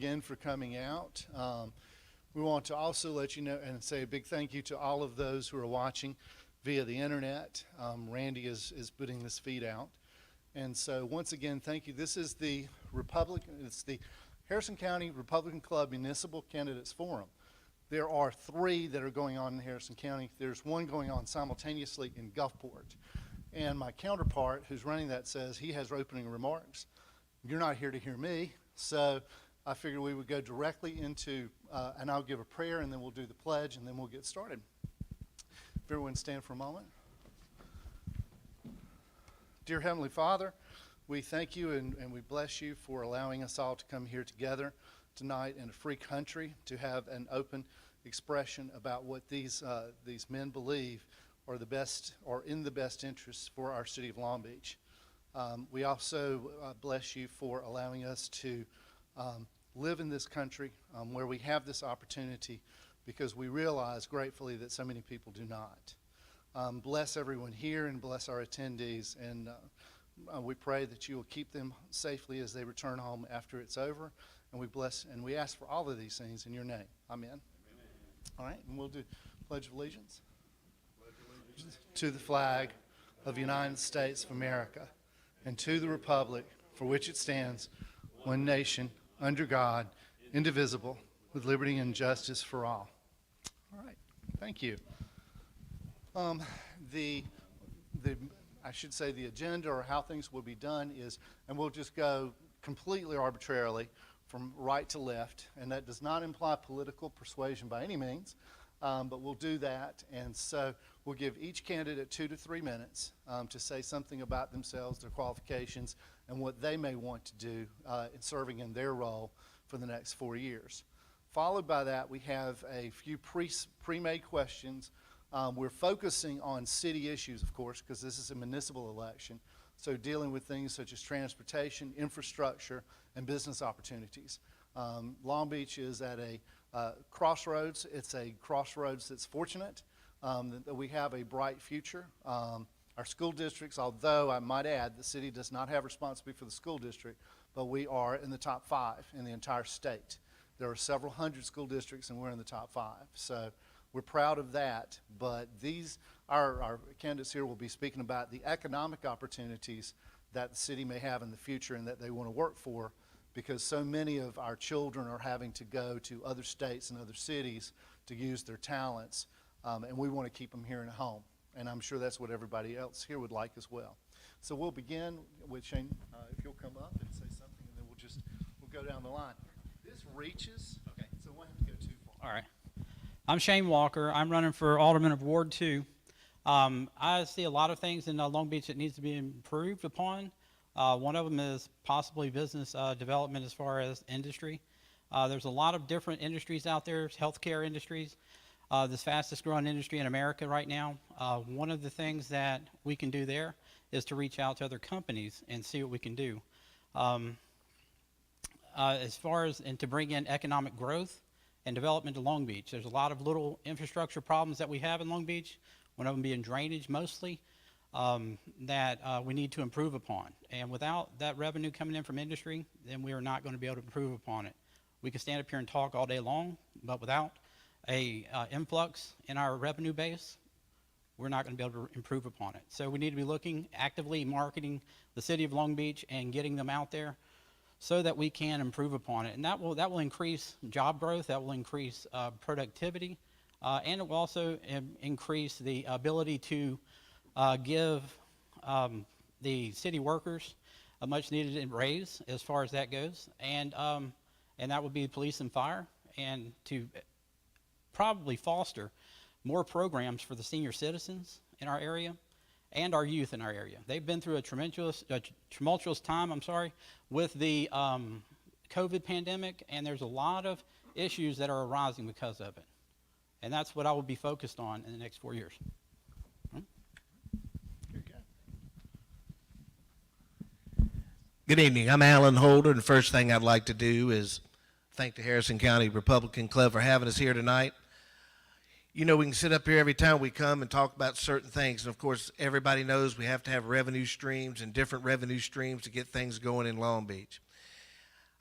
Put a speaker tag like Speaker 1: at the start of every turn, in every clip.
Speaker 1: again for coming out. We want to also let you know and say a big thank you to all of those who are watching via the internet. Randy is putting this feed out. And so once again, thank you. This is the it's the Harrison County Republican Club Municipal Candidates Forum. There are 3 that are going on in Harrison County. There's one going on simultaneously in Gulfport. And my counterpart who's running that says he has opening remarks. You're not here to hear me, so I figured we would go directly into, and I'll give a prayer, and then we'll do the pledge, and then we'll get started. If everyone stand for a moment. Dear Heavenly Father, we thank you and we bless you for allowing us all to come here together tonight in a free country to have an open expression about what these men believe are the best or in the best interests for our city of Long Beach. We also bless you for allowing us to live in this country where we have this opportunity, because we realize gratefully that so many people do not. Bless everyone here and bless our attendees, and we pray that you will keep them safely as they return home after it's over. And we bless and we ask for all of these things in your name. Amen. Amen. All right, and we'll do Pledge of Allegiance. Pledge allegiance to the flag of the United States of America, and to the republic for which it stands, one nation, under God, indivisible, with liberty and justice for all. All right, thank you. I should say the agenda or how things will be done is, and we'll just go completely arbitrarily from right to left, and that does not imply political persuasion by any means, but we'll do that. And so we'll give each candidate 2 to 3 minutes to say something about themselves, their qualifications, and what they may want to do in serving in their role for the next 4 years. Followed by that, we have a few pre-made questions. We're focusing on city issues, of course, because this is a municipal election. So dealing with things such as transportation, infrastructure, and business opportunities. Long Beach is at a crossroads. It's a crossroads that's fortunate that we have a bright future. Our school districts, although I might add the city does not have responsibility for the school district, but we are in the top 5 in the entire state. There are several hundred school districts, and we're in the top 5. So we're proud of that, but our candidates here will be speaking about the economic opportunities that the city may have in the future and that they want to work for, because so many of our children are having to go to other states and other cities to use their talents, and we want to keep them here in a home. And I'm sure that's what everybody else here would like as well. So we'll begin with Shane, if you'll come up and say something, and then we'll go down the line. This reaches, okay, so we won't have to go too far.
Speaker 2: All right. I'm Shane Walker. I'm running for Alderman of Ward 2. I see a lot of things in Long Beach that needs to be improved upon. One of them is possibly business development as far as industry. There's a lot of different industries out there, healthcare industries, the fastest growing industry in America right now. One of the things that we can do there is to reach out to other companies and see what we can do. As far as, and to bring in economic growth and development to Long Beach. There's a lot of little infrastructure problems that we have in Long Beach, one of them being drainage mostly, that we need to improve upon. And without that revenue coming in from industry, then we are not going to be able to improve upon it. We can stand up here and talk all day long, but without a influx in our revenue base, we're not going to be able to improve upon it. So we need to be looking actively marketing the city of Long Beach and getting them out there so that we can improve upon it. And that will increase job growth, that will increase productivity, and it will also increase the ability to give the city workers a much needed raise as far as that goes. And that would be police and fire, and to probably foster more programs for the senior citizens in our area and our youth in our area. They've been through a tumultuous time, with the COVID pandemic, and there's a lot of issues that are arising because of it. And that's what I will be focused on in the next 4 years.
Speaker 3: Good evening. I'm Alan Holder, and the first thing I'd like to do is thank the Harrison County Republican Club for having us here tonight. You know, we can sit up here every time we come and talk about certain things, and of course, everybody knows we have to have revenue streams and different revenue streams to get things going in Long Beach.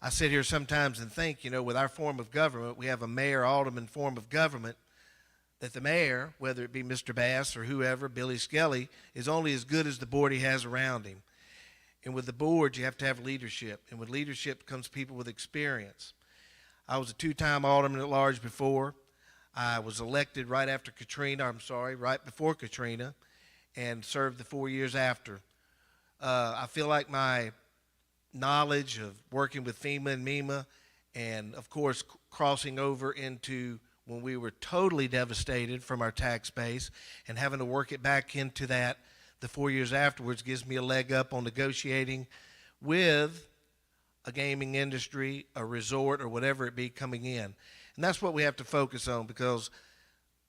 Speaker 3: I sit here sometimes and think, with our form of government, we have a mayor-alderman form of government, that the mayor, whether it be Mr. Bass or whoever, Billy Skelly, is only as good as the board he has around him. And with the board, you have to have leadership. And with leadership comes people with experience. I was a two-time alderman at large before. I was elected right before Katrina, and served the 4 years after. I feel like my knowledge of working with FEMA and MEMA, and of course crossing over into when we were totally devastated from our tax base and having to work it back into that the 4 years afterwards, gives me a leg up on negotiating with a gaming industry, a resort, or whatever it be coming in. And that's what we have to focus on, because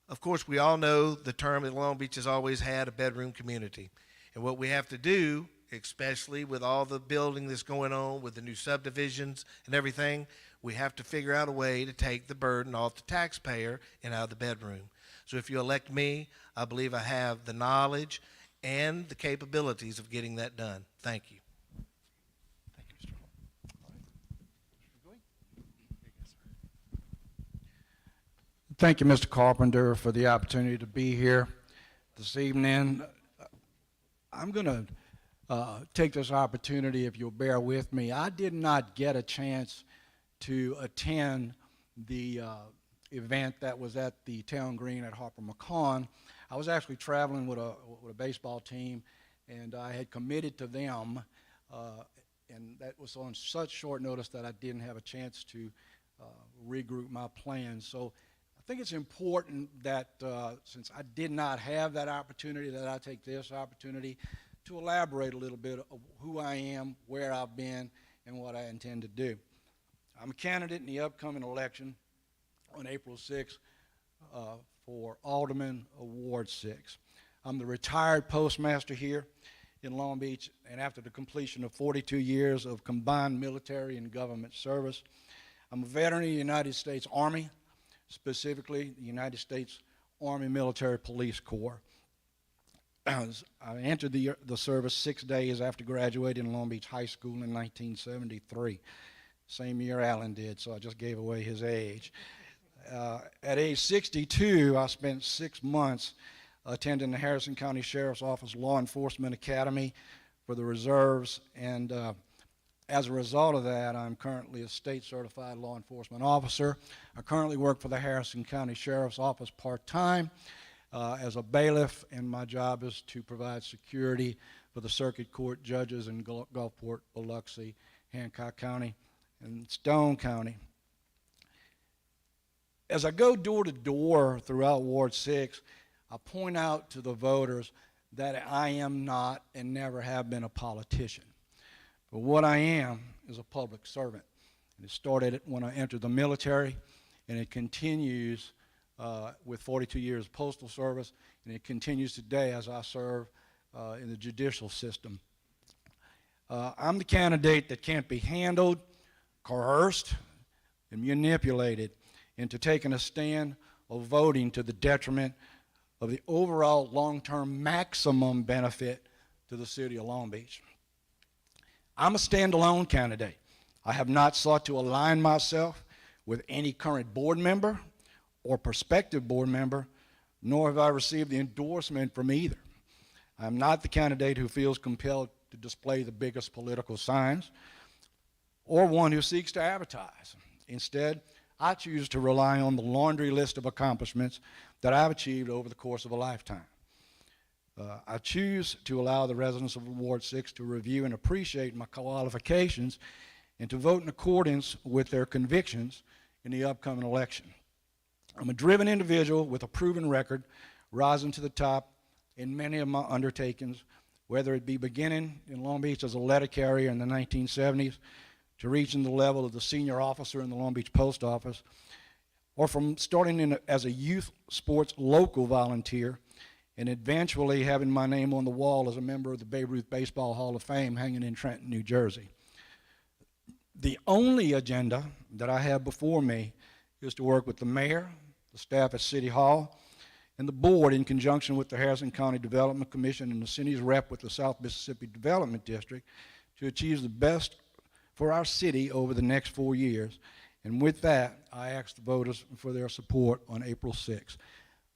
Speaker 3: of course we all know the term that Long Beach has always had, a bedroom community. And what we have to do, especially with all the building that's going on with the new subdivisions and everything, we have to figure out a way to take the burden off the taxpayer and out of the bedroom. So if you elect me, I believe I have the knowledge and the capabilities of getting that done. Thank you.
Speaker 1: Thank you, Mr. Hall.
Speaker 4: Thank you, Mr. Carpenter, for the opportunity to be here this evening. I'm going to take this opportunity, if you'll bear with me. I did not get a chance to attend the event that was at the Town Green at Harper McCon. I was actually traveling with a baseball team, and I had committed to them, and that was on such short notice that I didn't have a chance to regroup my plans. So I think it's important that since I did not have that opportunity, that I take this opportunity to elaborate a little bit of who I am, where I've been, and what I intend to do. I'm a candidate in the upcoming election on April 6th for Alderman Ward 6. I'm the retired postmaster here in Long Beach, and after the completion of 42 years of combined military and government service, I'm a veteran of the United States Army, specifically the United States Army Military Police Corps. I entered the service 6 days after graduating in Long Beach High School in 1973. Same year Alan did, so I just gave away his age. At age 62, I spent 6 months attending the Harrison County Sheriff's Office Law Enforcement Academy for the reserves, and as a result of that, I'm currently a state-certified law enforcement officer. I currently work for the Harrison County Sheriff's Office part-time as a bailiff, and my job is to provide security for the circuit court judges in Gulfport, Biloxi, Hancock County, and Stone County. As I go door to door throughout Ward 6, I point out to the voters that I am not and never have been a politician. But what I am is a public servant. And it started when I entered the military, and it continues with 42 years of postal service, and it continues today as I serve in the judicial system. I'm the candidate that can't be handled, coerced, and manipulated into taking a stand or voting to the detriment of the overall long-term maximum benefit to the city of Long Beach. I'm a standalone candidate. I have not sought to align myself with any current board member or prospective board member, nor have I received the endorsement from either. I'm not the candidate who feels compelled to display the biggest political signs, or one who seeks to advertise. Instead, I choose to rely on the laundry list of accomplishments that I've achieved over the course of a lifetime. I choose to allow the residents of Ward 6 to review and appreciate my qualifications and to vote in accordance with their convictions in the upcoming election. I'm a driven individual with a proven record, rising to the top in many of my undertakings, whether it be beginning in Long Beach as a letter carrier in the 1970s, to reaching the level of the senior officer in the Long Beach Post Office, or from starting as a youth sports local volunteer and eventually having my name on the wall as a member of the Babe Ruth Baseball Hall of Fame hanging in Trenton, New Jersey. The only agenda that I have before me is to work with the mayor, the staff at City Hall, and the board in conjunction with the Harrison County Development Commission and the city's rep with the South Mississippi Development District to achieve the best for our city over the next 4 years. And with that, I ask the voters for their support on April 6th.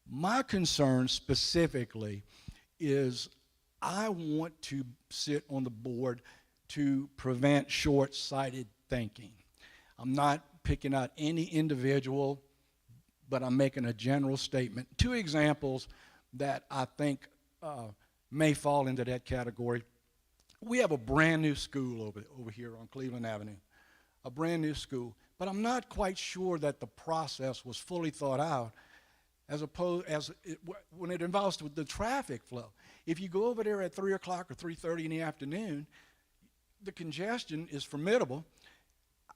Speaker 4: My concern specifically is I want to sit on the board to prevent short-sighted thinking. I'm not picking out any individual, but I'm making a general statement. 2 examples that I think may fall into that category. We have a brand new school over here on Cleveland Avenue, a brand new school, but I'm not quite sure that the process was fully thought out when it involves the traffic flow. If you go over there at 3 o'clock or 3:30 in the afternoon, the congestion is formidable.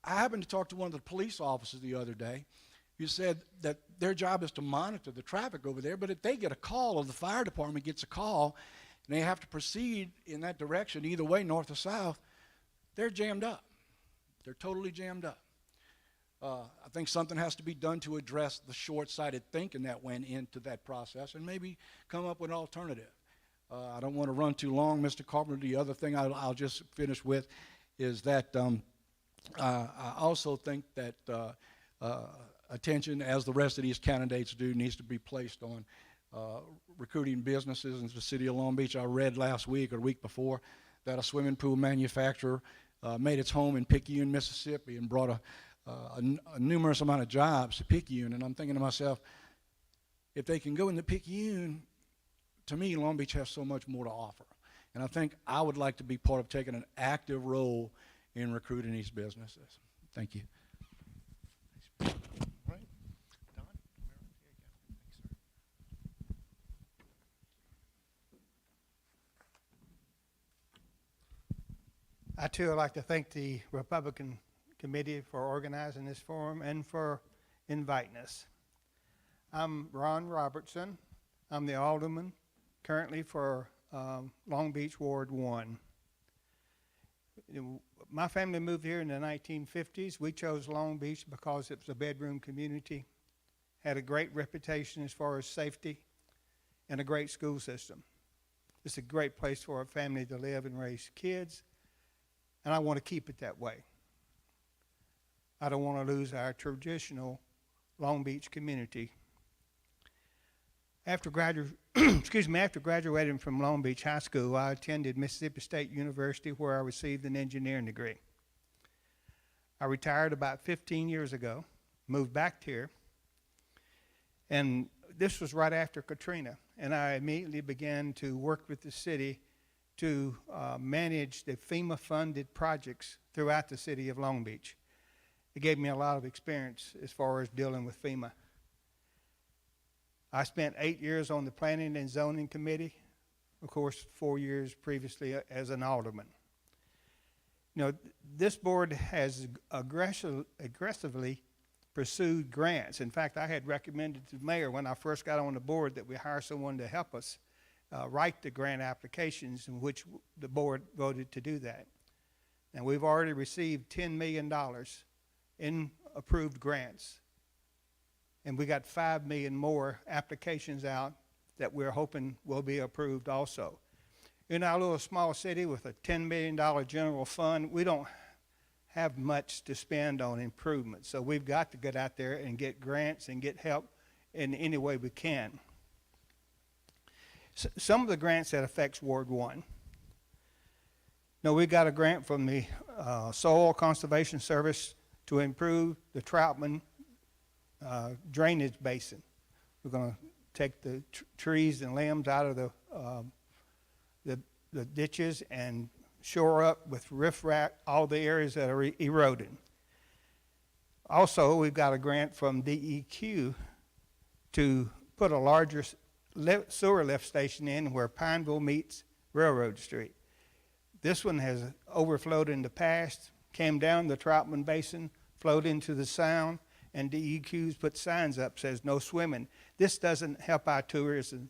Speaker 4: I happened to talk to one of the police officers the other day who said that their job is to monitor the traffic over there, but if they get a call, or the fire department gets a call, and they have to proceed in that direction, either way, north or south, they're jammed up. They're totally jammed up. I think something has to be done to address the short-sighted thinking that went into that process and maybe come up with an alternative. I don't want to run too long, Mr. Carpenter. The other thing I'll just finish with is that I also think that attention, as the rest of these candidates do, needs to be placed on recruiting businesses in the city of Long Beach. I read last week or the week before that a swimming pool manufacturer made its home in Picayune, Mississippi, and brought a numerous amount of jobs to Picayune. And I'm thinking to myself, if they can go into Picayune, to me, Long Beach has so much more to offer. And I think I would like to be part of taking an active role in recruiting these businesses. Thank you.
Speaker 1: Right. Don?
Speaker 5: I too would like to thank the Republican Committee for organizing this forum and for inviting us. I'm Ron Robertson. I'm the alderman currently for Long Beach Ward 1. My family moved here in the 1950s. We chose Long Beach because it was a bedroom community, had a great reputation as far as safety, and a great school system. It's a great place for a family to live and raise kids, and I want to keep it that way. I don't want to lose our traditional Long Beach community. After graduating from Long Beach High School, I attended Mississippi State University, where I received an engineering degree. I retired about 15 years ago, moved back here, and this was right after Katrina, and I immediately began to work with the city to manage the FEMA-funded projects throughout the city of Long Beach. It gave me a lot of experience as far as dealing with FEMA. I spent 8 years on the Planning and Zoning Committee, of course, 4 years previously as an alderman. You know, this board has aggressively pursued grants. In fact, I had recommended to the mayor when I first got on the board that we hire someone to help us write the grant applications, in which the board voted to do that. And we've already received $10 million in approved grants. And we got 5 million more applications out that we're hoping will be approved also. In our little small city with a $10 million general fund, we don't have much to spend on improvements. So we've got to get out there and get grants and get help in any way we can. Some of the grants that affects Ward 1. Now, we got a grant from the Soil Conservation Service to improve the Troutman drainage basin. We're going to take the trees and limbs out of the ditches and shore up with riffraff all the areas that are eroding. Also, we've got a grant from DEQ to put a larger sewer lift station in where Pineville meets Railroad Street. This one has overflowed in the past, came down the Troutman Basin, flowed into the Sound, and DEQ's put signs up says no swimming. This doesn't help our tourism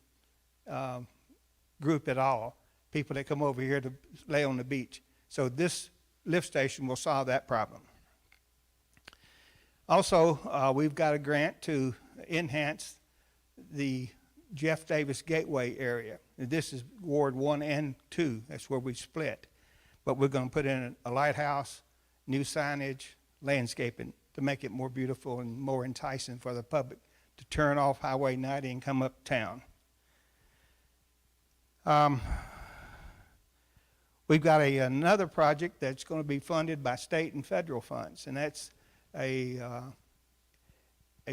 Speaker 5: group at all, people that come over here to lay on the beach. So this lift station will solve that problem. Also, we've got a grant to enhance the Jeff Davis Gateway area. This is Ward 1 and 2. That's where we split. But we're going to put in a lighthouse, new signage, landscaping to make it more beautiful and more enticing for the public to turn off Highway 90 and come uptown. We've got another project that's going to be funded by state and federal funds, and that's a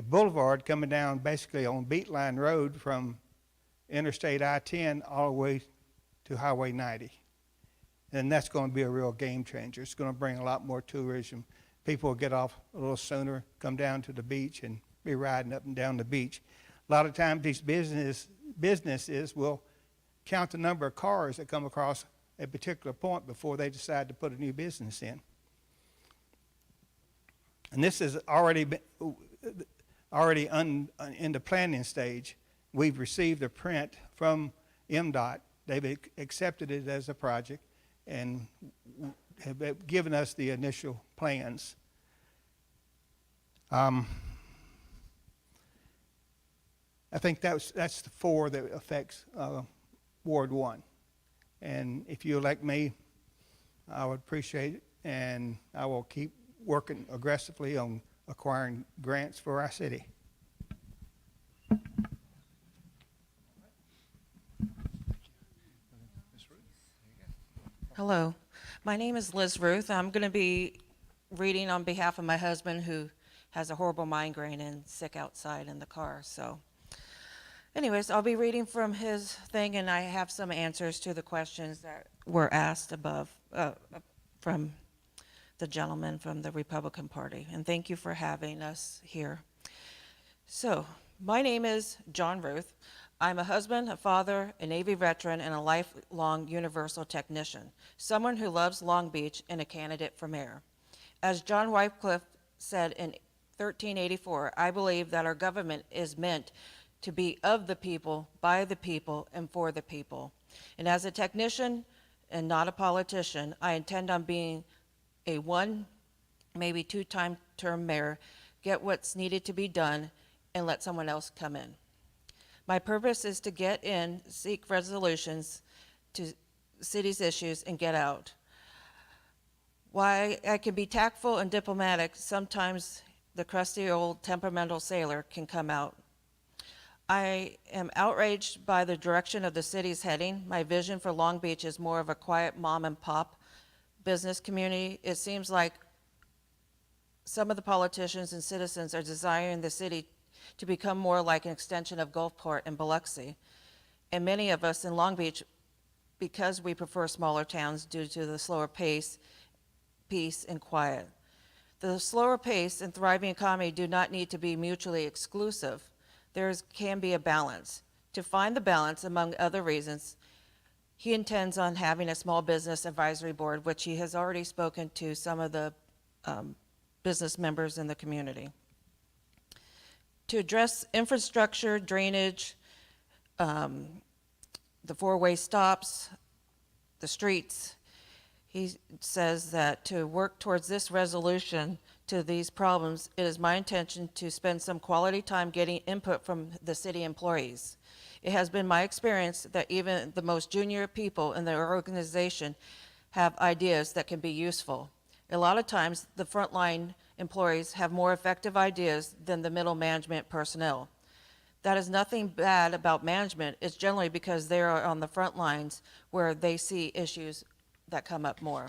Speaker 5: boulevard coming down basically on Beatline Road from Interstate I-10 all the way to Highway 90. And that's going to be a real game changer. It's going to bring a lot more tourism. People will get off a little sooner, come down to the beach, and be riding up and down the beach. A lot of times these businesses will count the number of cars that come across a particular point before they decide to put a new business in. And this is already in the planning stage. We've received a print from MDOT. They've accepted it as a project and have given us the initial plans. I think that's the four that affects Ward 1. And if you elect me, I would appreciate it, and I will keep working aggressively on acquiring grants for our city.
Speaker 6: Hello, my name is Liz Ruth. I'm going to be reading on behalf of my husband, who has a horrible migraine and sick outside in the car. So anyways, I'll be reading from his thing, and I have some answers to the questions that were asked above from the gentleman from the Republican Party. And thank you for having us here. So my name is John Ruth. I'm a husband, a father, a Navy veteran, and a lifelong Universal technician, someone who loves Long Beach and a candidate for mayor. As John Wycliffe said in 1384, I believe that our government is meant to be of the people, by the people, and for the people. And as a technician and not a politician, I intend on being a one, maybe two-time term mayor, get what's needed to be done, and let someone else come in. My purpose is to get in, seek resolutions to city's issues, and get out. While I can be tactful and diplomatic, sometimes the crusty old temperamental sailor can come out. I am outraged by the direction of the city's heading. My vision for Long Beach is more of a quiet mom and pop business community. It seems like some of the politicians and citizens are desiring the city to become more like an extension of Gulfport and Biloxi. And many of us in Long Beach, because we prefer smaller towns due to the slower pace, peace, and quiet. The slower pace and thriving economy do not need to be mutually exclusive. There can be a balance. To find the balance, among other reasons, he intends on having a small business advisory board, which he has already spoken to some of the business members in the community. To address infrastructure, drainage, the four-way stops, the streets, he says that to work towards this resolution to these problems, it is my intention to spend some quality time getting input from the city employees. It has been my experience that even the most junior people in the organization have ideas that can be useful. A lot of times, the frontline employees have more effective ideas than the middle management personnel. That is nothing bad about management. It's generally because they are on the front lines where they see issues that come up more.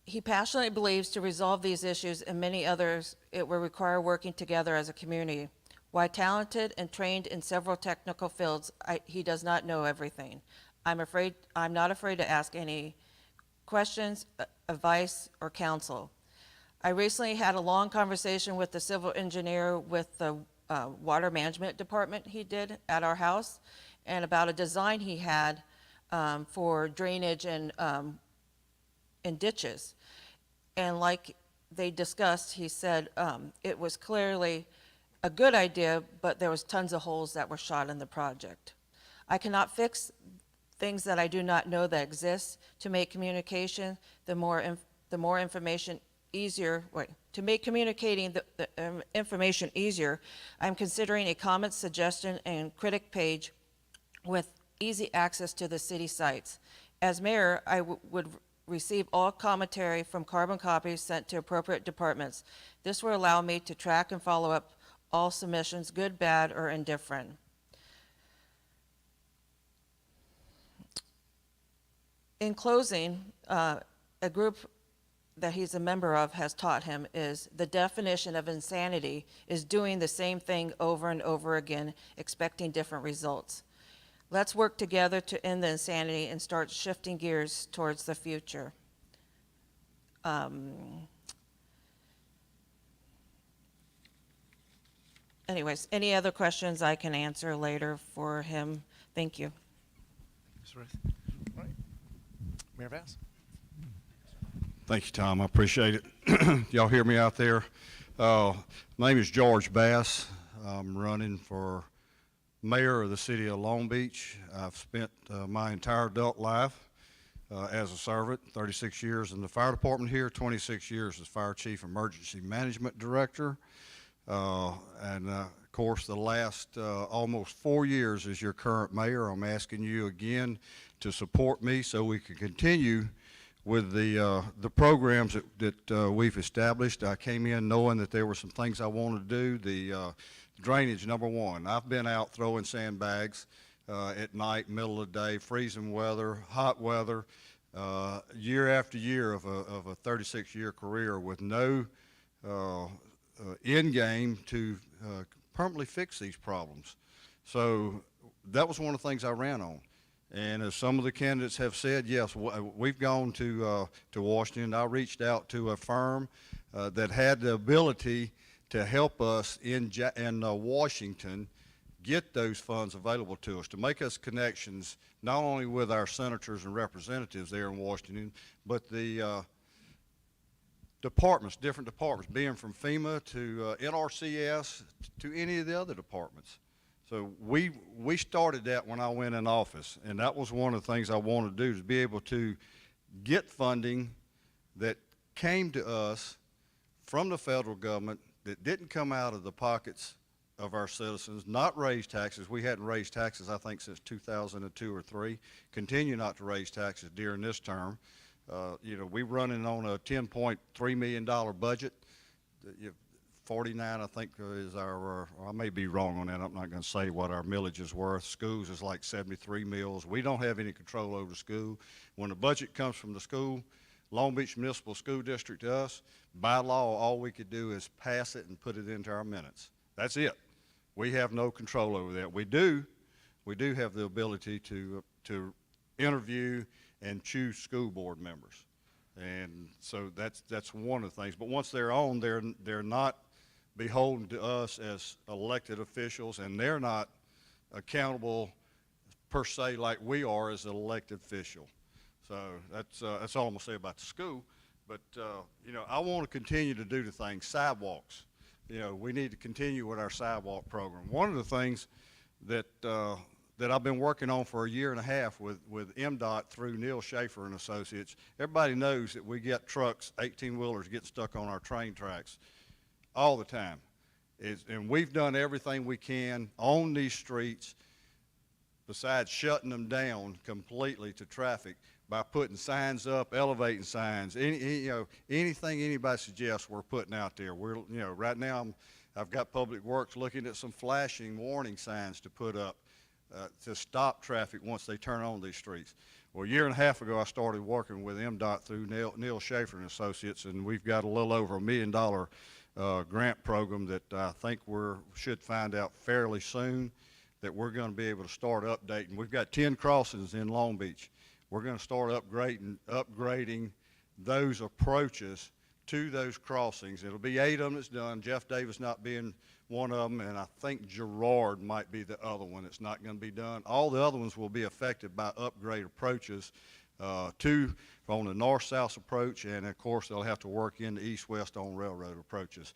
Speaker 6: He passionately believes to resolve these issues and many others, it will require working together as a community. While talented and trained in several technical fields, he does not know everything. I'm not afraid to ask any questions, advice, or counsel. I recently had a long conversation with the civil engineer with the water management department he did at our house, and about a design he had for drainage and ditches. And like they discussed, he said it was clearly a good idea, but there was tons of holes that were shot in the project. I cannot fix things that I do not know that exist. To make communication, the more information to make communicating the information easier, I'm considering a comment, suggestion, and critic page with easy access to the city sites. As mayor, I would receive all commentary from carbon copies sent to appropriate departments. This will allow me to track and follow up all submissions, good, bad, or indifferent. In closing, a group that he's a member of has taught him is the definition of insanity is doing the same thing over and over again, expecting different results. Let's work together to end the insanity and start shifting gears towards the future. Anyways, any other questions I can answer later for him? Thank you.
Speaker 1: Ms. Ruth. All right. Mayor Bass.
Speaker 7: Thank you, Tom. I appreciate it. Y'all hear me out there? My name is George Bass. I'm running for mayor of the city of Long Beach. I've spent my entire adult life as a servant, 36 years in the fire department here, 26 years as fire chief emergency management director. Of course, the last almost 4 years as your current mayor. I'm asking you again to support me so we can continue with the programs that we've established. I came in knowing that there were some things I wanted to do. The drainage, number one. I've been out throwing sandbags at night, middle of the day, freezing weather, hot weather, year after year of a 36-year career with no end game to permanently fix these problems. So that was one of the things I ran on. And as some of the candidates have said, yes, we've gone to Washington. I reached out to a firm that had the ability to help us in Washington get those funds available to us, to make us connections not only with our senators and representatives there in Washington, but the departments, different departments, being from FEMA to NRCS to any of the other departments. So we started that when I went in office, and that was one of the things I wanted to do, is be able to get funding that came to us from the federal government that didn't come out of the pockets of our citizens, not raise taxes. We hadn't raised taxes, I think, since 2002 or 3. Continue not to raise taxes during this term. We're running on a $10.3 million budget. 49, I think, is our, I may be wrong on that. I'm not going to say what our millage is worth. Schools is like 73 mills. We don't have any control over the school. When the budget comes from the school, Long Beach Municipal School District to us, by law, all we could do is pass it and put it into our minutes. That's it. We have no control over that. We do have the ability to interview and choose school board members. And so that's one of the things. But once they're on, they're not beholden to us as elected officials, and they're not accountable per se like we are as an elected official. So that's all I'm gonna say about the school. But I want to continue to do the things. Sidewalks. We need to continue with our sidewalk program. One of the things that I've been working on for a year and a half with MDOT through Neil Schaefer and Associates. Everybody knows that we get trucks, 18-wheelers, get stuck on our train tracks all the time. And we've done everything we can on these streets besides shutting them down completely to traffic by putting signs up, elevating signs, anything anybody suggests we're putting out there. Right now I've got Public Works looking at some flashing warning signs to put up to stop traffic once they turn on these streets. Well, a year and a half ago, I started working with MDOT through Neil Schaefer and Associates, and we've got a little over $1 million grant program that I think we should find out fairly soon that we're going to be able to start updating. We've got 10 crossings in Long Beach. We're going to start upgrading those approaches to those crossings. It'll be 8 of them that's done, Jeff Davis not being one of them, and I think Girard might be the other one that's not going to be done. All the other ones will be affected by upgrade approaches on the north-south approach, and of course they'll have to work in the east-west on railroad approaches.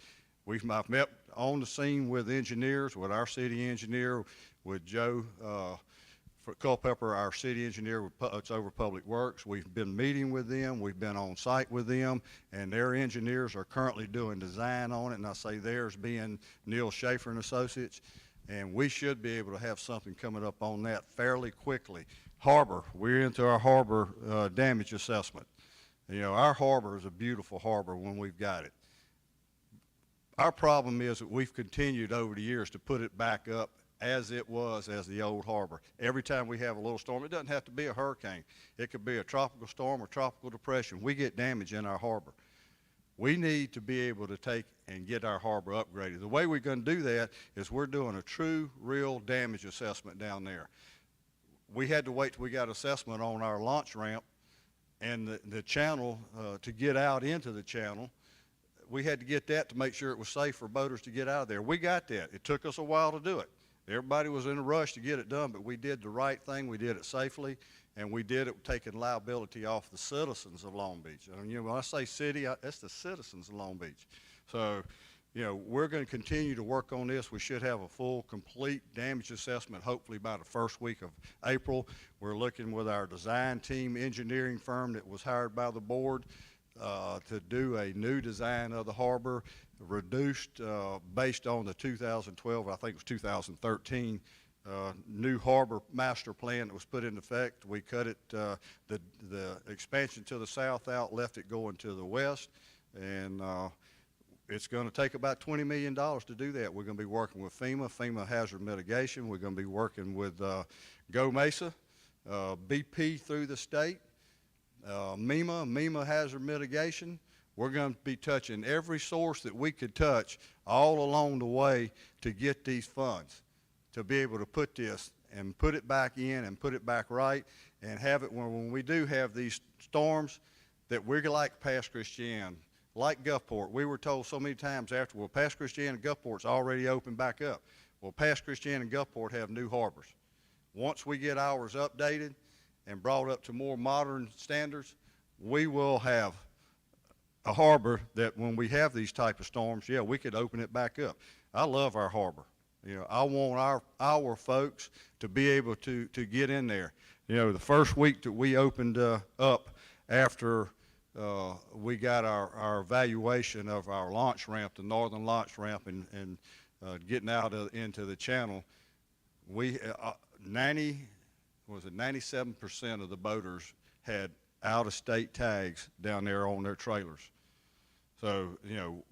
Speaker 7: I've met on the scene with engineers, with our city engineer, with Joe for Culpepper, our city engineer, it's over Public Works. We've been meeting with them. We've been on site with them, and their engineers are currently doing design on it. And I say theirs being Neil Schaefer and Associates, and we should be able to have something coming up on that fairly quickly. Harbor, we're into our harbor damage assessment. You know, our harbor is a beautiful harbor when we've got it. Our problem is that we've continued over the years to put it back up as it was as the old harbor. Every time we have a little storm, it doesn't have to be a hurricane. It could be a tropical storm or tropical depression. We get damage in our harbor. We need to be able to take and get our harbor upgraded. The way we're going to do that is we're doing a true, real damage assessment down there. We had to wait till we got assessment on our launch ramp and the channel to get out into the channel. We had to get that to make sure it was safe for boaters to get out of there. We got that. It took us a while to do it. Everybody was in a rush to get it done, but we did the right thing. We did it safely, and we did it taking liability off the citizens of Long Beach. And, you know, when I say city, that's the citizens of Long Beach. So, you know, we're going to continue to work on this. We should have a full, complete damage assessment hopefully by the first week of April. We're looking with our design team engineering firm that was hired by the board to do a new design of the harbor, reduced based on the 2012, I think it was 2013, new harbor master plan that was put into effect. We cut it, the expansion to the south out, left it going to the west, and it's going to take about $20 million to do that. We're going to be working with FEMA hazard mitigation. We're going to be working with Go Mesa, BP through the state, MEMA hazard mitigation. We're going to be touching every source that we could touch all along the way to get these funds, to be able to put this and put it back in and put it back right and have it when we do have these storms that we're like Pass Christian, like Gulfport. We were told so many times after, well, Pass Christian and Gulfport's already opened back up. Well, Pass Christian and Gulfport have new harbors. Once we get ours updated and brought up to more modern standards, we will have a harbor that when we have these type of storms, yeah, we could open it back up. I love our harbor. You know, I want our folks to be able to get in there. You know, the first week that we opened up after we got our evaluation of our launch ramp, the northern launch ramp, and getting out into the channel, we 97% of the boaters had out-of-state tags down there on their trailers. So, you know,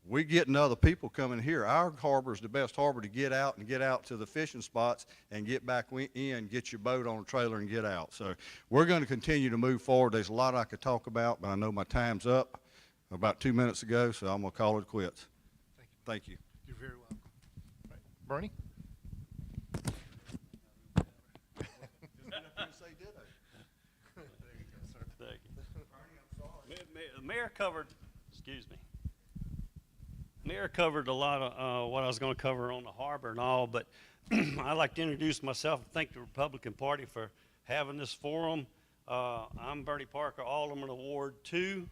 Speaker 7: we getting other people coming here. Our harbor is the best harbor to get out and get out to the fishing spots and get back in, get your boat on a trailer and get out. So we're going to continue to move forward. There's a lot I could talk about, but I know my time's up about 2 minutes ago, so I'm going to call it quits. Thank you.
Speaker 1: You're very welcome. Right. Bernie?
Speaker 8: The mayor covered, Mayor covered a lot of what I was going to cover on the harbor and all, but I'd like to introduce myself and thank the Republican Party for having this forum. I'm Bernie Parker, Alderman of Ward 2,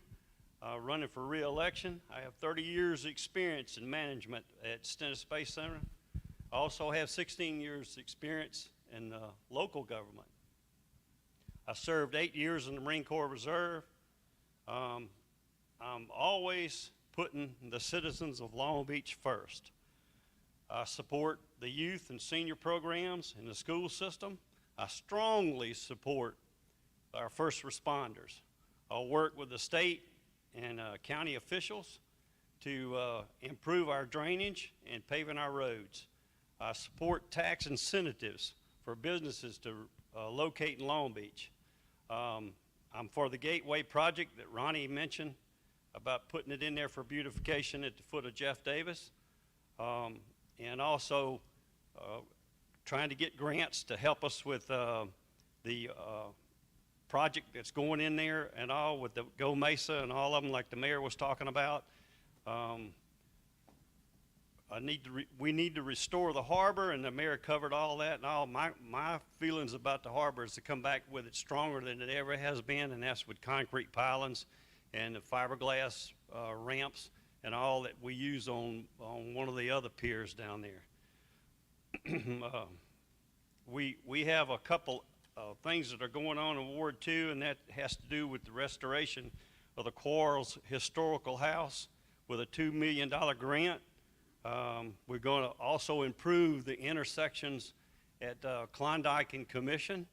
Speaker 8: running for re-election. I have 30 years experience in management at Stennis Space Center. I also have 16 years experience in local government. I served 8 years in the Marine Corps Reserve. I'm always putting the citizens of Long Beach first. I support the youth and senior programs in the school system. I strongly support our first responders. I'll work with the state and county officials to improve our drainage and paving our roads. I support tax incentives for businesses to locate in Long Beach. I'm for the Gateway project that Ronnie mentioned about putting it in there for beautification at the foot of Jeff Davis, and also trying to get grants to help us with the project that's going in there and all with the Go Mesa and all of them like the mayor was talking about. We need to restore the harbor, and the mayor covered all that and all. My feelings about the harbor is to come back with it stronger than it ever has been, and that's with concrete pilings and the fiberglass ramps and all that we use on one of the other piers down there. we have a couple things that are going on in Ward 2, and that has to do with the restoration of the Quarles Historical House with a $2 million grant. We're going to also improve the intersections at Klondike and Commission,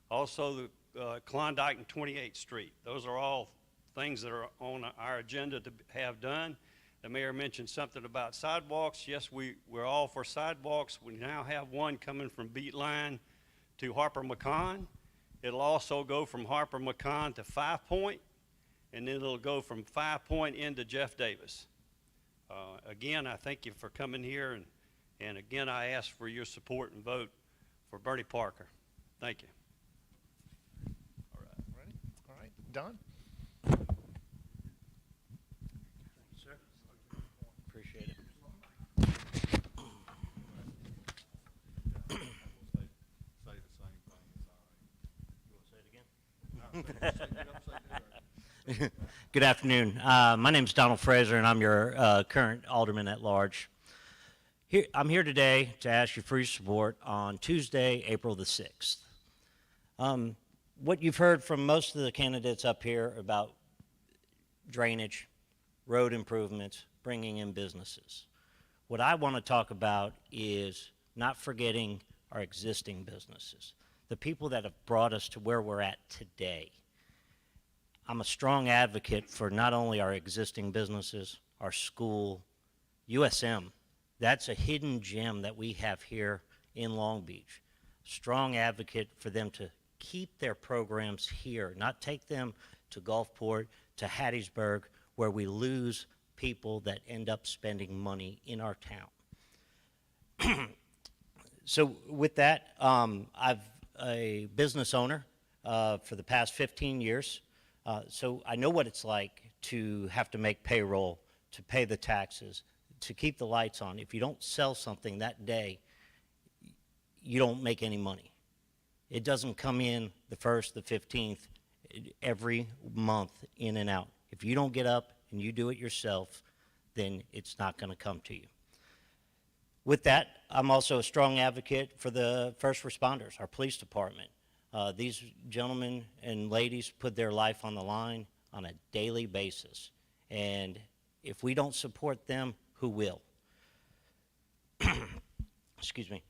Speaker 8: also the Klondike and 28th Street. Those are all things that are on our agenda to have done. The mayor mentioned something about sidewalks. Yes, we're all for sidewalks. We now have one coming from Beat Line to Harper McCon. It'll also go from Harper McCon to 5 Point, and then it'll go from 5 Point into Jeff Davis. Again, I thank you for coming here, and again, I ask for your support and vote for Bernie Parker. Thank you.
Speaker 9: All right, ready? All right, Don?
Speaker 10: Sir. Appreciate it.
Speaker 7: Say the same thing, it's all right.
Speaker 10: You want to say it again? Good afternoon. My name is Donald Fraser, and I'm your current alderman at large. I'm here today to ask you for your support on Tuesday, April the 6th. What you've heard from most of the candidates up here about drainage, road improvements, bringing in businesses. What I want to talk about is not forgetting our existing businesses, the people that have brought us to where we're at today. I'm a strong advocate for not only our existing businesses, our school, USM. That's a hidden gem that we have here in Long Beach. Strong advocate for them to keep their programs here, not take them to Gulfport, to Hattiesburg, where we lose people that end up spending money in our town. So with that, I'm a business owner for the past 15 years. So I know what it's like to have to make payroll, to pay the taxes, to keep the lights on. If you don't sell something that day, you don't make any money. It doesn't come in the 1st, the 15th, every month in and out. If you don't get up and you do it yourself, then it's not going to come to you. With that, I'm also a strong advocate for the first responders, our police department. These gentlemen and ladies put their life on the line on a daily basis. And if we don't support them, who will? Excuse me.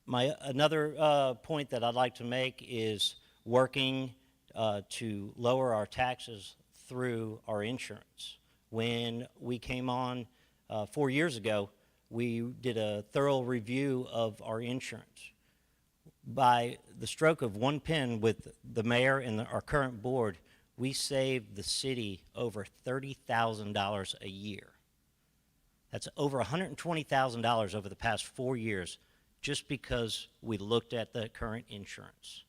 Speaker 10: Another point that I'd like to make is working to lower our taxes through our insurance. When we came on 4 years ago, we did a thorough review of our insurance. By the stroke of one pen with the mayor and our current board, we saved the city over $30,000 a year. That's over $120,000 over the past 4 years just because we looked at the current insurance.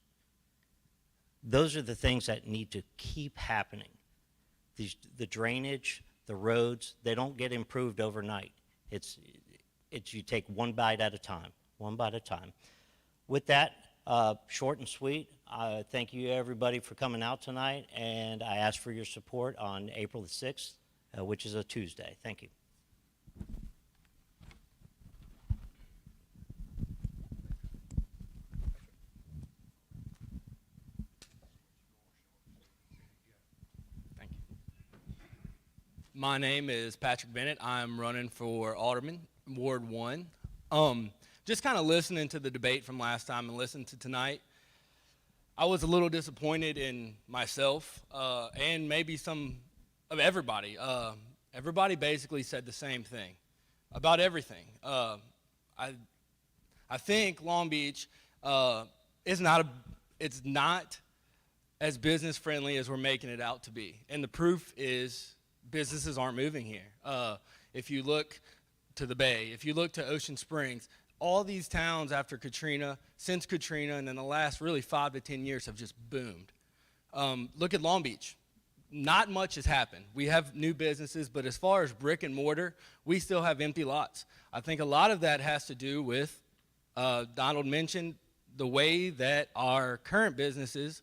Speaker 10: Those are the things that need to keep happening. The drainage, the roads, they don't get improved overnight. It's you take one bite at a time, one bite at a time. With that, short and sweet, thank you everybody for coming out tonight, and I ask for your support on April the 6th, which is a Tuesday. Thank you.
Speaker 11: Thank you. My name is Patrick Bennett. I'm running for Alderman, Ward 1. Just kind of listening to the debate from last time and listening to tonight, I was a little disappointed in myself and maybe some of everybody. Everybody basically said the same thing about everything. I think Long Beach is it's not as business friendly as we're making it out to be, and the proof is businesses aren't moving here. If you look to the Bay, if you look to Ocean Springs, all these towns after Katrina, since Katrina, and in the last really 5 to 10 years have just boomed. Look at Long Beach. Not much has happened. We have new businesses, but as far as brick and mortar, we still have empty lots. I think a lot of that has to do with, Donald mentioned, the way that our current businesses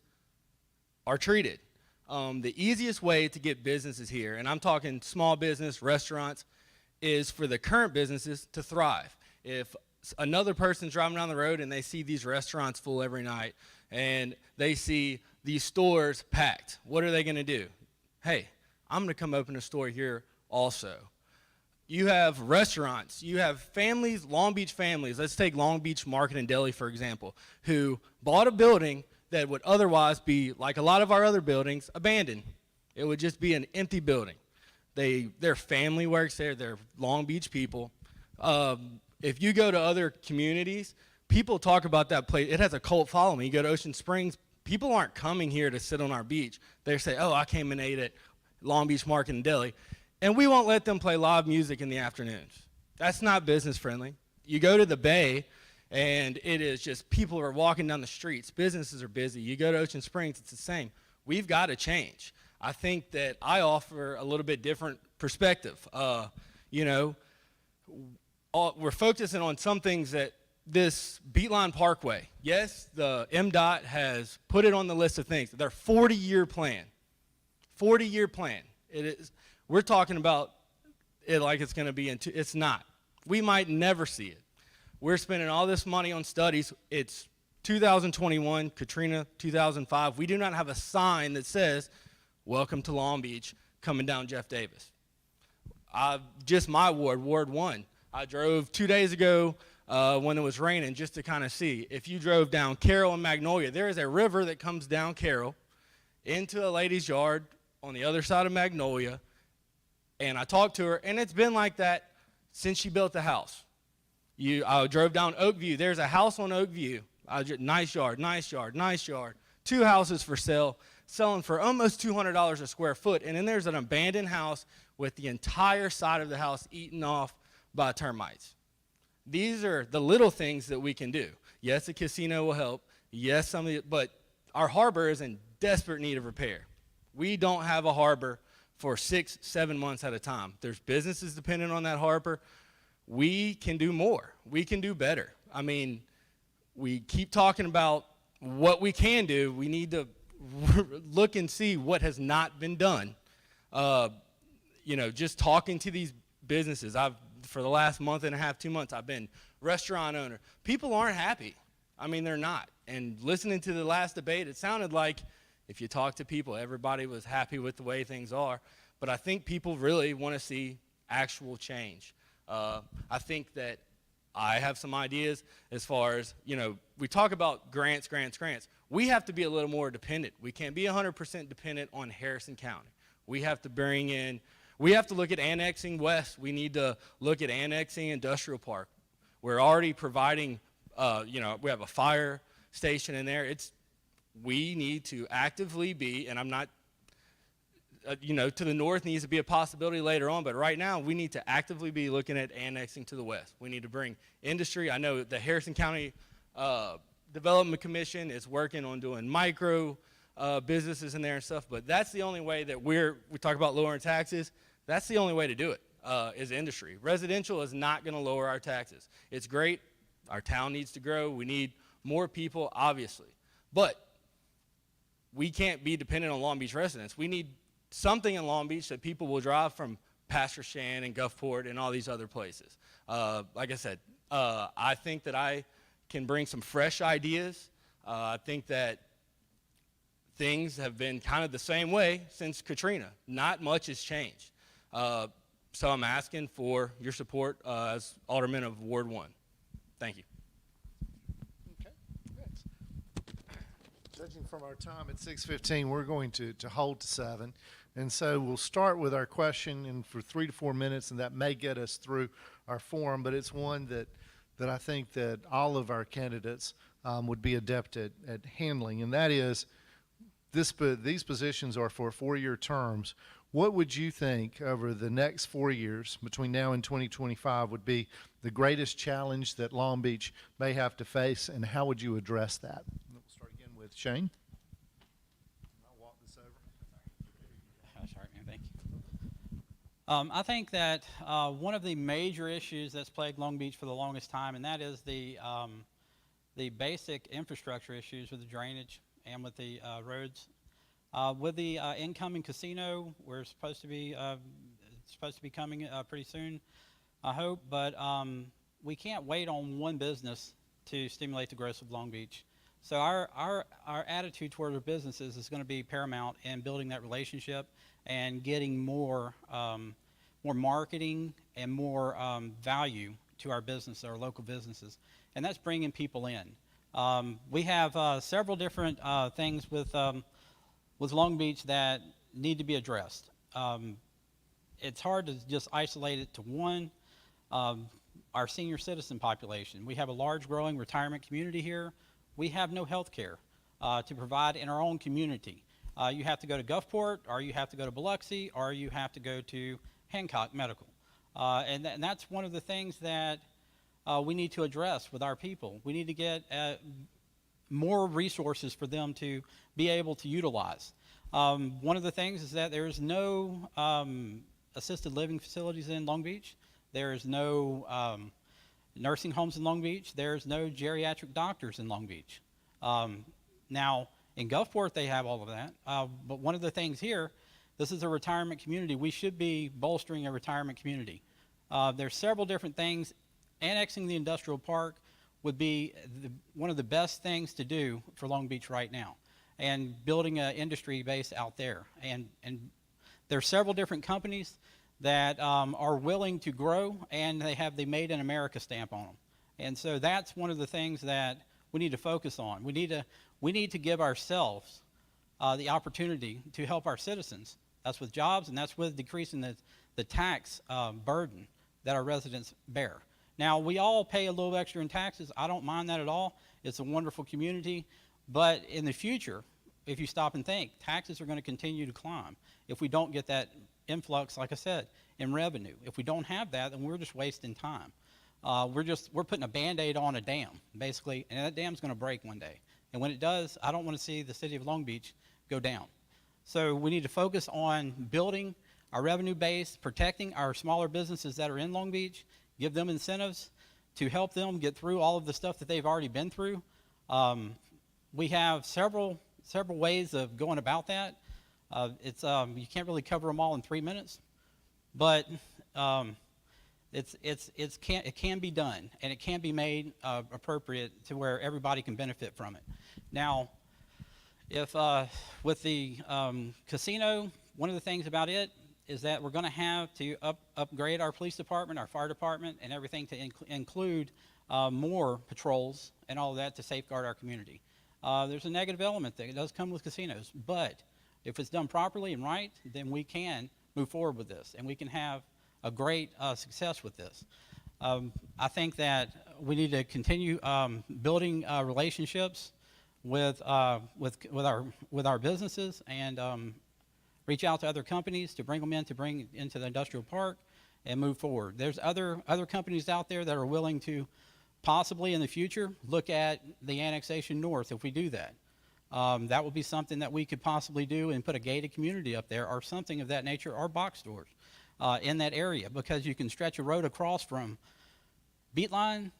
Speaker 11: are treated. The easiest way to get businesses here, and I'm talking small business, restaurants, is for the current businesses to thrive. If another person's driving down the road and they see these restaurants full every night and they see these stores packed. What are they going to do? Hey, I'm going to come open a store here also. You have restaurants, you have families, Long Beach families. Let's take Long Beach Market and Deli, for example, who bought a building that would otherwise be, like a lot of our other buildings, abandoned. It would just be an empty building. Their family works there. They're Long Beach people. If you go to other communities, people talk about that place. It has a cult following. You go to Ocean Springs, people aren't coming here to sit on our beach. They say, oh, I came and ate at Long Beach Market and Deli. And we won't let them play live music in the afternoons. That's not business friendly. You go to the Bay, and it is just people are walking down the streets. Businesses are busy. You go to Ocean Springs, it's the same. We've got to change. I think that I offer a little bit different perspective. We're focusing on some things that this Beatline Parkway, yes, the MDOT has put it on the list of things. Their 40-year plan. 40-year plan. It is. We're talking about it like it's going to be it's not. We might never see it. We're spending all this money on studies. It's 2021, Katrina, 2005. We do not have a sign that says, welcome to Long Beach, coming down Jeff Davis. Just my ward, Ward 1. I drove 2 days ago when it was raining just to kind of see. If you drove down Carroll and Magnolia, there is a river that comes down Carroll into a lady's yard on the other side of Magnolia. And I talked to her, and it's been like that since she built the house. I drove down Oakview. There's a house on Oakview. Nice yard, nice yard, nice yard. 2 houses for sale, selling for almost $200 a square foot. And then there's an abandoned house with the entire side of the house eaten off by termites. These are the little things that we can do. Yes, a casino will help. Yes, but our harbor is in desperate need of repair. We don't have a harbor for 6-7 months at a time. There's businesses dependent on that harbor. We can do more. We can do better. I mean, we keep talking about what we can do. We need to look and see what has not been done. Just talking to these businesses. For the last month and a half, 2 months, I've been restaurant owner. People aren't happy. I mean, they're not. And listening to the last debate, it sounded like if you talk to people, everybody was happy with the way things are. But I think people really want to see actual change. I think that I have some ideas as far as, we talk about grants. We have to be a little more dependent. We can't be 100% dependent on Harrison County. We have to look at annexing west. We need to look at annexing industrial park. We're already providing, we have a fire station in there. We need to actively be, and I'm not, to the north needs to be a possibility later on, but right now we need to actively be looking at annexing to the west. We need to bring industry. I know the Harrison County Development Commission is working on doing micro businesses in there and stuff, but that's the only way that we talk about lowering taxes. That's the only way to do it, is industry. Residential is not going to lower our taxes. It's great. Our town needs to grow. We need more people, obviously. But we can't be dependent on Long Beach residents. We need something in Long Beach that people will drive from Pastor Shan and Gulfport and all these other places. Like I said, I think that I can bring some fresh ideas. I think that things have been kind of the same way since Katrina. Not much has changed. So I'm asking for your support as Alderman of Ward 1. Thank you.
Speaker 1: Okay, thanks. Judging from our time at 6:15, we're going to hold to 7. And so we'll start with our question and for 3 to 4 minutes, and that may get us through our forum, but it's one that I think that all of our candidates would be adept at handling, and that is these positions are for 4-year terms. What would you think over the next 4 years between now and 2025 would be the greatest challenge that Long Beach may have to face, and how would you address that? We'll start again with Shane. I'll walk this over.
Speaker 2: Sorry, thank you. I think that one of the major issues that's plagued Long Beach for the longest time, and that is the basic infrastructure issues with the drainage and with the roads. With the incoming casino, we're supposed to be coming pretty soon, I hope. But we can't wait on one business to stimulate the growth of Long Beach. So our attitude toward our businesses is going to be paramount in building that relationship and getting more marketing and more value to our business, our local businesses, and that's bringing people in. We have several different things with Long Beach that need to be addressed. It's hard to just isolate it to one. Our senior citizen population. We have a large growing retirement community here. We have no health care to provide in our own community. You have to go to Gulfport, or you have to go to Biloxi, or you have to go to Hancock Medical. And that's one of the things that we need to address with our people. We need to get more resources for them to be able to utilize. One of the things is that there's no assisted living facilities in Long Beach. There is no nursing homes in Long Beach. There's no geriatric doctors in Long Beach. Now, in Gulfport, they have all of that. But one of the things here, this is a retirement community. We should be bolstering a retirement community. There's several different things. Annexing the industrial park would be one of the best things to do for Long Beach right now, and building an industry base out there. And there are several different companies that are willing to grow, and they have the Made in America stamp on them. And so that's one of the things that we need to focus on. We need to give ourselves the opportunity to help our citizens. That's with jobs, and that's with decreasing the tax burden that our residents bear. Now, we all pay a little extra in taxes. I don't mind that at all. It's a wonderful community. But in the future, if you stop and think, taxes are going to continue to climb if we don't get that influx, like I said, in revenue. If we don't have that, then we're just wasting time. We're putting a Band-Aid on a dam, basically, and that dam's going to break one day. And when it does, I don't want to see the city of Long Beach go down. So we need to focus on building our revenue base, protecting our smaller businesses that are in Long Beach, give them incentives to help them get through all of the stuff that they've already been through. We have several ways of going about that. You can't really cover them all in 3 minutes, but it can be done, and it can be made appropriate to where everybody can benefit from it. Now, if with the casino, one of the things about it is that we're going to have to upgrade our police department, our fire department, and everything to include more patrols and all of that to safeguard our community. There's a negative element that does come with casinos, but if it's done properly and right, then we can move forward with this, and we can have a great success with this. I think that we need to continue building relationships with our businesses, and reach out to other companies to bring them in, to bring into the industrial park and move forward. There's other companies out there that are willing to possibly in the future look at the annexation north if we do that. That would be something that we could possibly do, and put a gated community up there or something of that nature, or box stores in that area, because you can stretch a road across from Beatline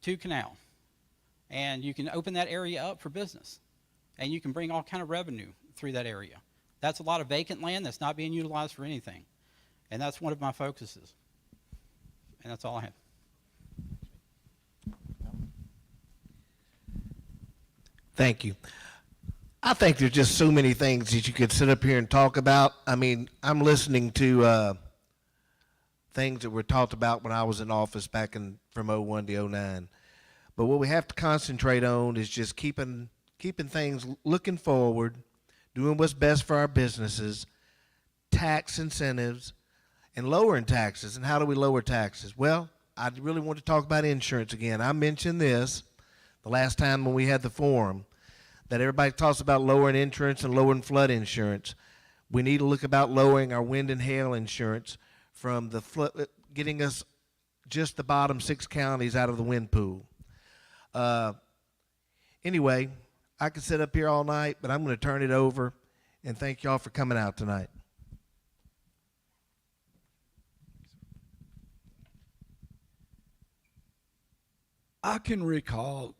Speaker 2: to Canal, and you can open that area up for business, and you can bring all kind of revenue through that area. That's a lot of vacant land that's not being utilized for anything, and that's one of my focuses, and that's all I have.
Speaker 3: Thank you. I think there's just so many things that you could sit up here and talk about. I mean, I'm listening to things that were talked about when I was in office back from 01 to 09. But what we have to concentrate on is just keeping things looking forward, doing what's best for our businesses, tax incentives, and lowering taxes. And how do we lower taxes? Well, I really want to talk about insurance again. I mentioned this the last time when we had the forum, that everybody talks about lowering insurance and lowering flood insurance. We need to look about lowering our wind and hail insurance from the flood, getting us just the bottom 6 counties out of the wind pool. Anyway, I could sit up here all night, but I'm going to turn it over, and thank y'all for coming out tonight.
Speaker 4: I can recall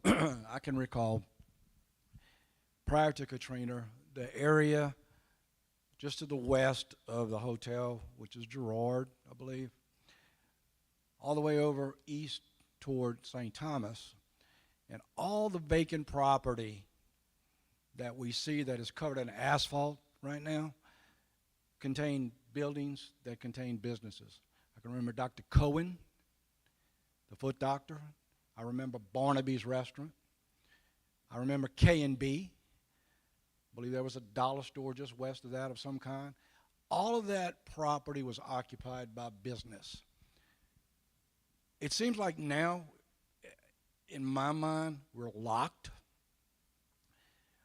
Speaker 4: prior to Katrina, the area just to the west of the hotel, which is Girard, I believe, all the way over east toward St. Thomas, and all the vacant property that we see that is covered in asphalt right now contain buildings that contain businesses. I can remember Dr. Cohen, the foot doctor. I remember Barnaby's restaurant. I remember K&B. I believe there was a dollar store just west of that of some kind. All of that property was occupied by business. It seems like now, in my mind, we're locked.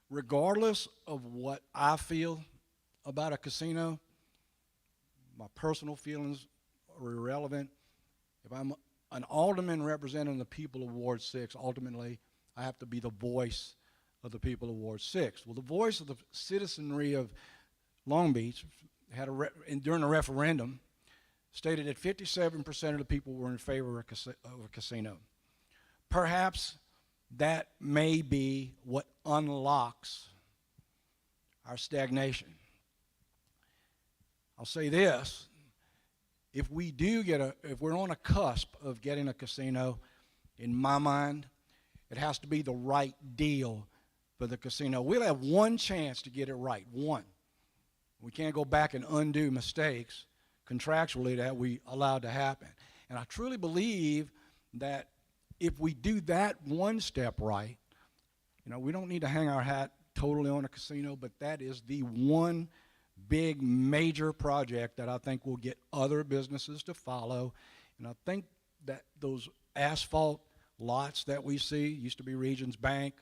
Speaker 4: Regardless of what I feel about a casino, my personal feelings are irrelevant. If I'm an alderman representing the people of Ward 6, ultimately, I have to be the voice of the people of Ward 6. Well, the voice of the citizenry of Long Beach had during a referendum stated that 57% of the people were in favor of a casino. Perhaps that may be what unlocks our stagnation. I'll say this, if we're on a cusp of getting a casino, in my mind, it has to be the right deal for the casino. We'll have one chance to get it right, one. We can't go back and undo mistakes contractually that we allowed to happen. And I truly believe that if we do that one step right, we don't need to hang our hat totally on a casino, but that is the one big major project that I think will get other businesses to follow. And I think that those asphalt lots that we see, used to be Regions Bank,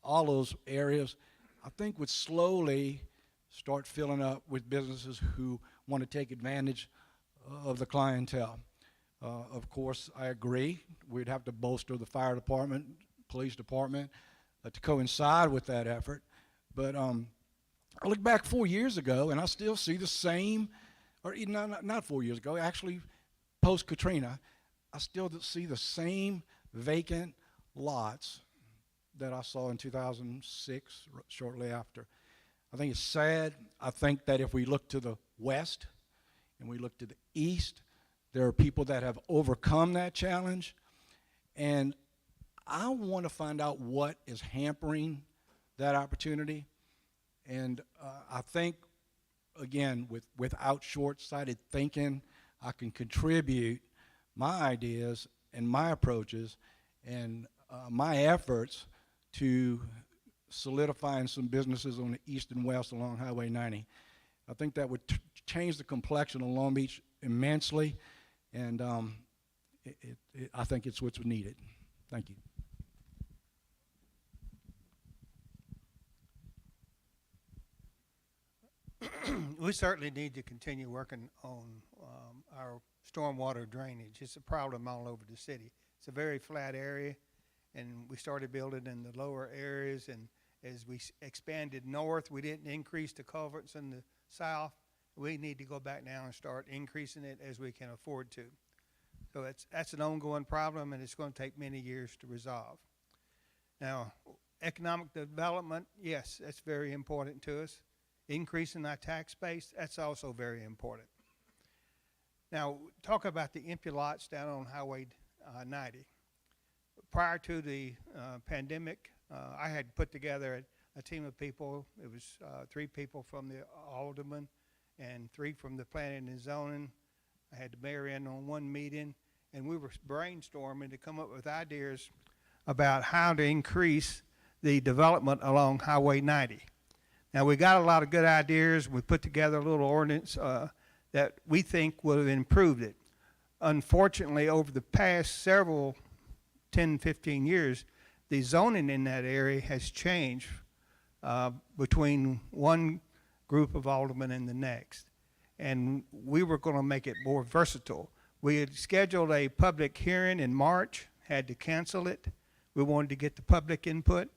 Speaker 4: all those areas, I think would slowly start filling up with businesses who want to take advantage of the clientele. Of course, I agree. We'd have to bolster the fire department, police department to coincide with that effort. But I look back 4 years ago, and I still see the same, or not 4 years ago, actually post-Katrina, I still see the same vacant lots that I saw in 2006, shortly after. I think it's sad. I think that if we look to the west and we look to the east, there are people that have overcome that challenge. And I want to find out what is hampering that opportunity. And I think, again, without short-sighted thinking, I can contribute my ideas and my approaches and my efforts to solidifying some businesses on the east and west along Highway 90. I think that would change the complexion of Long Beach immensely, and I think it's what's needed. Thank you.
Speaker 5: We certainly need to continue working on our stormwater drainage. It's a problem all over the city. It's a very flat area, and we started building in the lower areas, and as we expanded north, we didn't increase the culverts in the south. We need to go back now and start increasing it as we can afford to. So that's an ongoing problem, and it's going to take many years to resolve. Now, economic development, yes, that's very important to us. Increasing our tax base, that's also very important. Now, talk about the empty lots down on Highway 90. Prior to the pandemic, I had put together a team of people. It was 3 people from the alderman and 3 from the planning and zoning. I had the mayor in on one meeting, and we were brainstorming to come up with ideas about how to increase the development along Highway 90. Now, we got a lot of good ideas. We put together a little ordinance that we think would have improved it. Unfortunately, over the past several 10, 15 years, the zoning in that area has changed between one group of aldermen and the next. And we were going to make it more versatile. We had scheduled a public hearing in March, had to cancel it. We wanted to get the public input.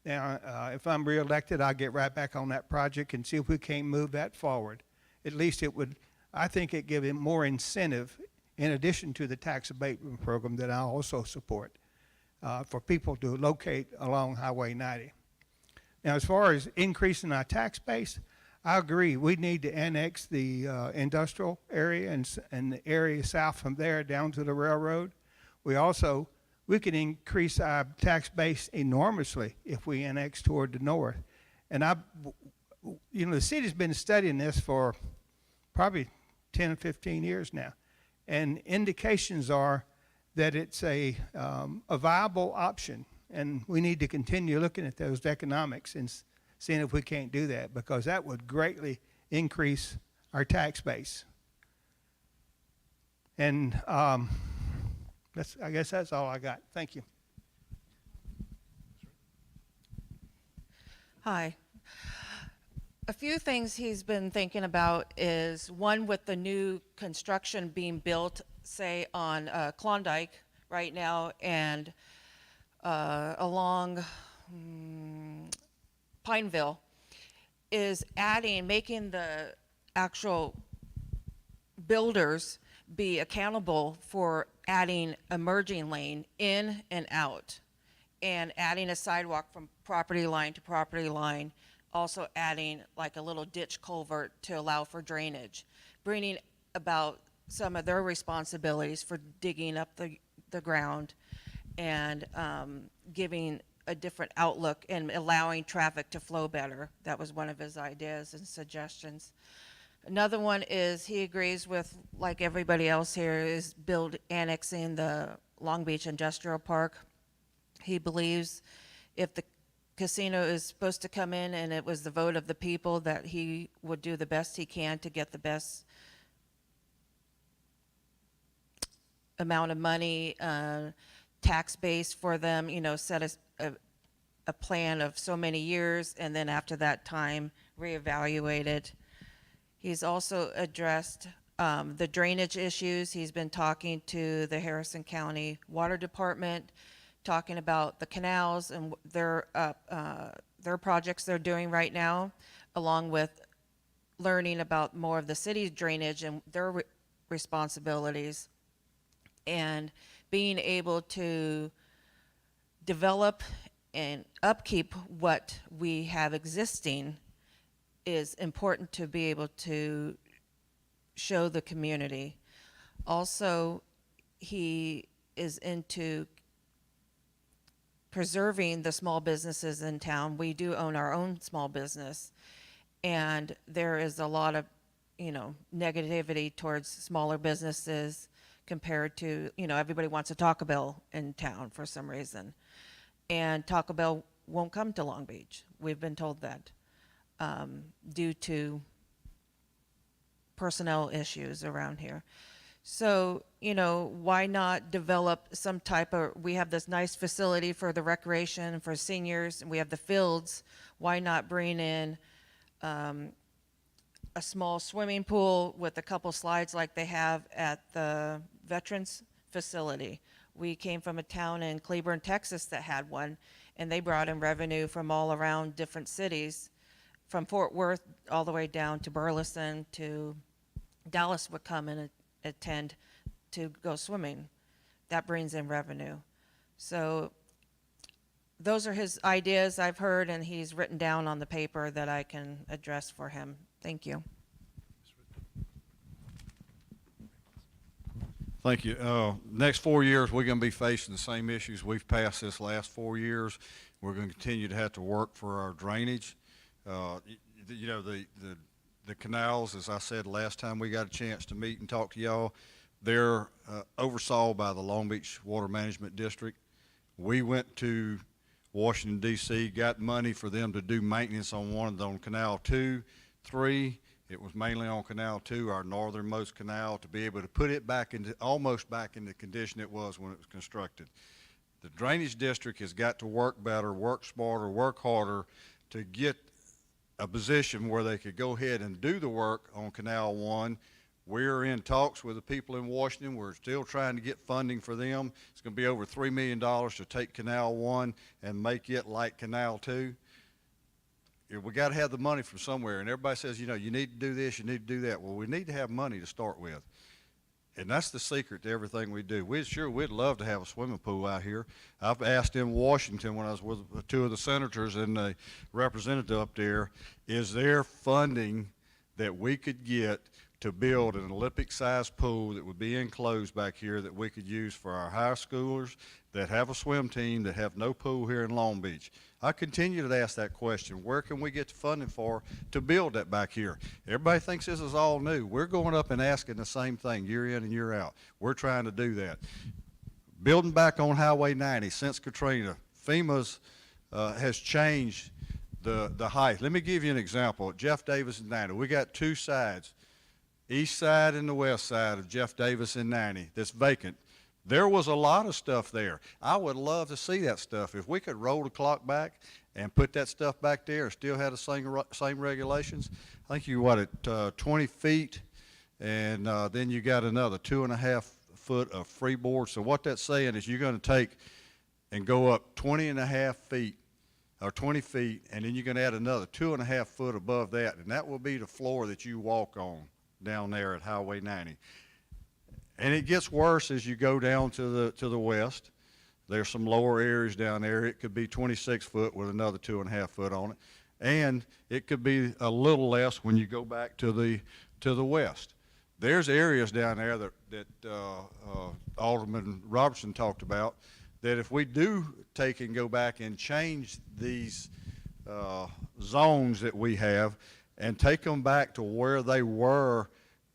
Speaker 5: Now, if I'm reelected, I'll get right back on that project and see if we can't move that forward. At least it would, I think it give him more incentive in addition to the tax abatement program that I also support for people to locate along Highway 90. Now, as far as increasing our tax base, I agree. We need to annex the industrial area and the area south from there down to the railroad. We could increase our tax base enormously if we annex toward the north. And the city's been studying this for probably 10 or 15 years now. And indications are that it's a viable option. And we need to continue looking at those economics and seeing if we can't do that, because that would greatly increase our tax base. And I guess that's all I got. Thank you.
Speaker 6: Hi. A few things he's been thinking about is, one, with the new construction being built, say, on Klondike right now and along Pineville, is making the actual builders be accountable for adding a merging lane in and out, and adding a sidewalk from property line to property line, also adding like a little ditch culvert to allow for drainage, bringing about some of their responsibilities for digging up the ground, and giving a different outlook and allowing traffic to flow better. That was one of his ideas and suggestions. Another one is, he agrees with, like everybody else here, is annexing the Long Beach Industrial Park. He believes if the casino is supposed to come in and it was the vote of the people, that he would do the best he can to get the best amount of money, tax base for them, set a plan of so many years, and then after that time, reevaluate it. He's also addressed the drainage issues. He's been talking to the Harrison County Water Department, talking about the canals and their projects they're doing right now, along with learning about more of the city's drainage and their responsibilities, and being able to develop and upkeep what we have existing is important to be able to show the community. Also, he is into preserving the small businesses in town. We do own our own small business, and there is a lot of, negativity towards smaller businesses compared to, everybody wants a Taco Bell in town for some reason. And Taco Bell won't come to Long Beach. We've been told that due to personnel issues around here. So, why not develop some type of, we have this nice facility for the recreation for seniors, and we have the fields. Why not bring in a small swimming pool with a couple slides like they have at the Veterans facility? We came from a town in Cleburne, Texas that had one, and they brought in revenue from all around different cities, from Fort Worth all the way down to Burleson to Dallas would come and attend to go swimming. That brings in revenue. So those are his ideas I've heard, and he's written down on the paper that I can address for him. Thank you.
Speaker 7: Thank you. Next 4 years, we're going to be facing the same issues we've passed this last 4 years. We're going to continue to have to work for our drainage. The canals, as I said last time we got a chance to meet and talk to y'all, they're oversaw by the Long Beach Water Management District. We went to Washington, D.C., got money for them to do maintenance on on Canal 2, 3. It was mainly on Canal 2, our northernmost canal, to be able to put it almost back in the condition it was when it was constructed. The drainage district has got to work better, work smarter, work harder to get a position where they could go ahead and do the work on Canal 1. We're in talks with the people in Washington. We're still trying to get funding for them. It's going to be over $3 million to take Canal 1 and make it like Canal 2. We got to have the money from somewhere, and everybody says, you need to do this, you need to do that. Well, we need to have money to start with, and that's the secret to everything we do. We'd love to have a swimming pool out here. I've asked in Washington when I was with two of the senators and the representative up there, is there funding that we could get to build an Olympic-sized pool that would be enclosed back here that we could use for our high schoolers that have a swim team that have no pool here in Long Beach. I continue to ask that question. Where can we get the funding for to build that back here? Everybody thinks this is all new. We're going up and asking the same thing year in and year out. We're trying to do that. Building back on Highway 90 since Katrina, FEMA's has changed the height. Let me give you an example. At Jeff Davis and 90, we got two sides, east side and the west side of Jeff Davis and 90 that's vacant. There was a lot of stuff there. I would love to see that stuff. If we could roll the clock back and put that stuff back there and still have the same regulations, I think you at 20 feet, and then you got another 2.5 foot of freeboard. So what that's saying is you're going to take and go up 20.5 feet or 20 feet, and then you're going to add another 2.5 foot above that, and that will be the floor that you walk on down there at Highway 90. And it gets worse as you go down to the west. There's some lower areas down there. It could be 26 foot with another 2.5 foot on it, and it could be a little less when you go back to the west. There's areas down there that Alderman Robertson talked about, that if we do take and go back and change these zones that we have and take them back to where they were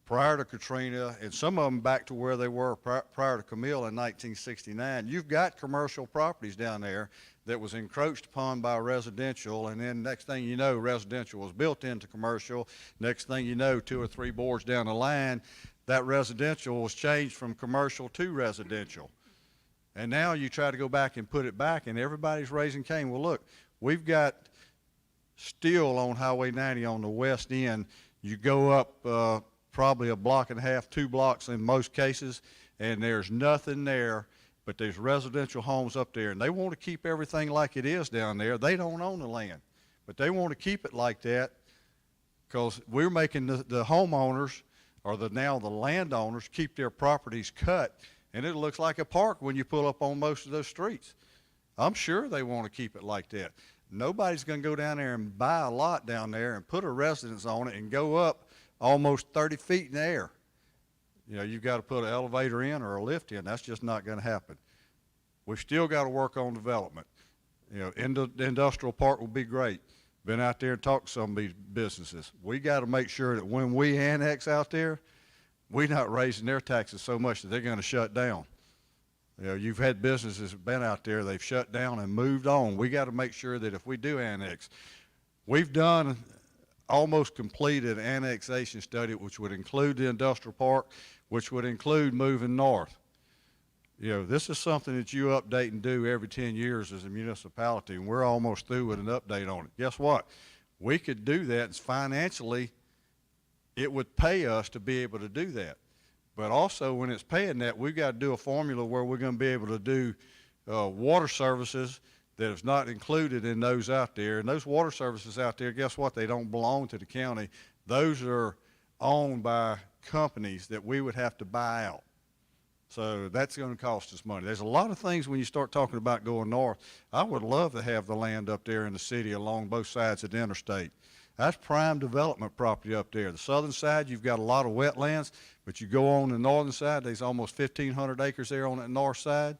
Speaker 7: prior to Katrina, and some of them back to where they were prior to Camille in 1969, you've got commercial properties down there that was encroached upon by residential, and then next thing you know, residential was built into commercial. Next thing you know, 2 or 3 boards down the line, that residential was changed from commercial to residential. And now you try to go back and put it back, and everybody's raising Cain. Well, look, we've got still on Highway 90 on the west end, you go up probably 1.5 blocks, 2 blocks in most cases, and there's nothing there, but there's residential homes up there, and they want to keep everything like it is down there. They don't own the land, but they want to keep it like that because we're making the homeowners or now the landowners keep their properties cut, and it looks like a park when you pull up on most of those streets. I'm sure they want to keep it like that. Nobody's going to go down there and buy a lot down there and put a residence on it and go up almost 30 feet in the air. You know, you've got to put an elevator in or a lift in. That's just not going to happen. We've still got to work on development. You know, the industrial park will be great. Been out there and talked to some of these businesses. We got to make sure that when we annex out there, we're not raising their taxes so much that they're going to shut down. You know, you've had businesses that have been out there, they've shut down and moved on. We got to make sure that if we do annex, we've done almost completed annexation study, which would include the industrial park, which would include moving north. You know, this is something that you update and do every 10 years as a municipality, and we're almost through with an update on it. Guess what? We could do that, and financially, it would pay us to be able to do that. But also, when it's paying that, we've got to do a formula where we're going to be able to do water services that is not included in those out there. And those water services out there, guess what? They don't belong to the county. Those are owned by companies that we would have to buy out. So that's going to cost us money. There's a lot of things when you start talking about going north. I would love to have the land up there in the city along both sides of the interstate. That's prime development property up there. The southern side, you've got a lot of wetlands, but you go on the northern side, there's almost 1,500 acres there on that north side.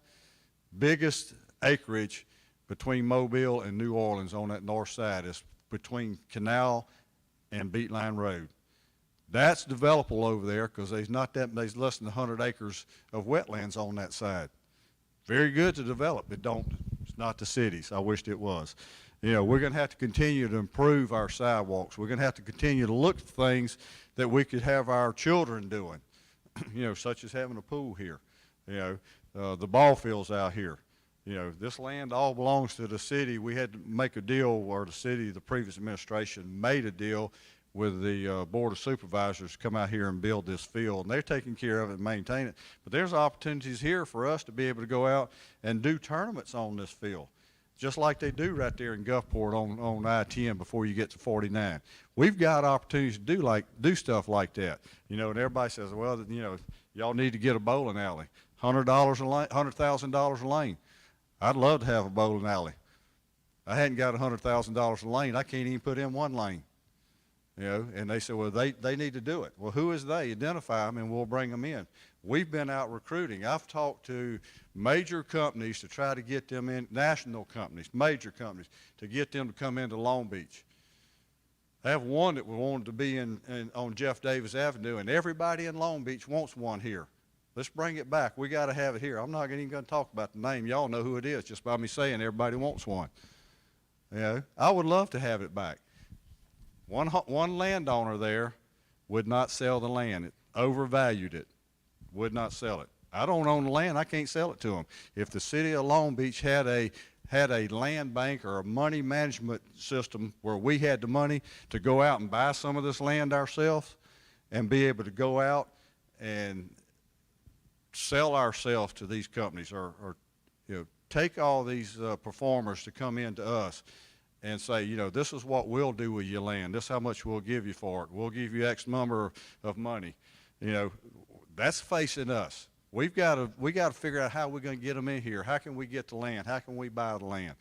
Speaker 7: Biggest acreage between Mobile and New Orleans on that north side is between Canal and Beatline Road. That's developable over there because there's there's less than 100 acres of wetlands on that side. Very good to develop, but it's not the cities. I wished it was. You know, we're going to have to continue to improve our sidewalks. We're going to have to continue to look at things that we could have our children doing, you know, such as having a pool here, you know, the ball fields out here. You know, this land all belongs to the city. We had to make a deal where the previous administration made a deal with the Board of Supervisors to come out here and build this field. And they're taking care of it and maintain it. But there's opportunities here for us to be able to go out and do tournaments on this field, just like they do right there in Gulfport on I-10 before you get to 49. We've got opportunities to do stuff like that. You know, and everybody says, well, you know, y'all need to get a bowling alley. $100 a lane, $100,000 a lane. I'd love to have a bowling alley. I hadn't got $100,000 a lane. I can't even put in one lane. you know, and they said, well, they need to do it. Well, who is they? Identify them and we'll bring them in. We've been out recruiting. I've talked to major companies to try to get them in, national companies, major companies, to get them to come into Long Beach. I have one that wanted to be on Jeff Davis Avenue, and everybody in Long Beach wants one here. Let's bring it back. We got to have it here. I'm not even going to talk about the name. Y'all know who it is just by me saying everybody wants one. You know, I would love to have it back. One landowner there would not sell the land. It overvalued it, would not sell it. I don't own the land. I can't sell it to them. If the city of Long Beach had a land bank or a money management system where we had the money to go out and buy some of this land ourselves and be able to go out and sell ourselves to these companies, or you know, take all these performers to come in to us and say, you know, this is what we'll do with your land. This is how much we'll give you for it. We'll give you X number of money. You know, that's facing us. We got to figure out how we're going to get them in here. How can we get the land? How can we buy the land?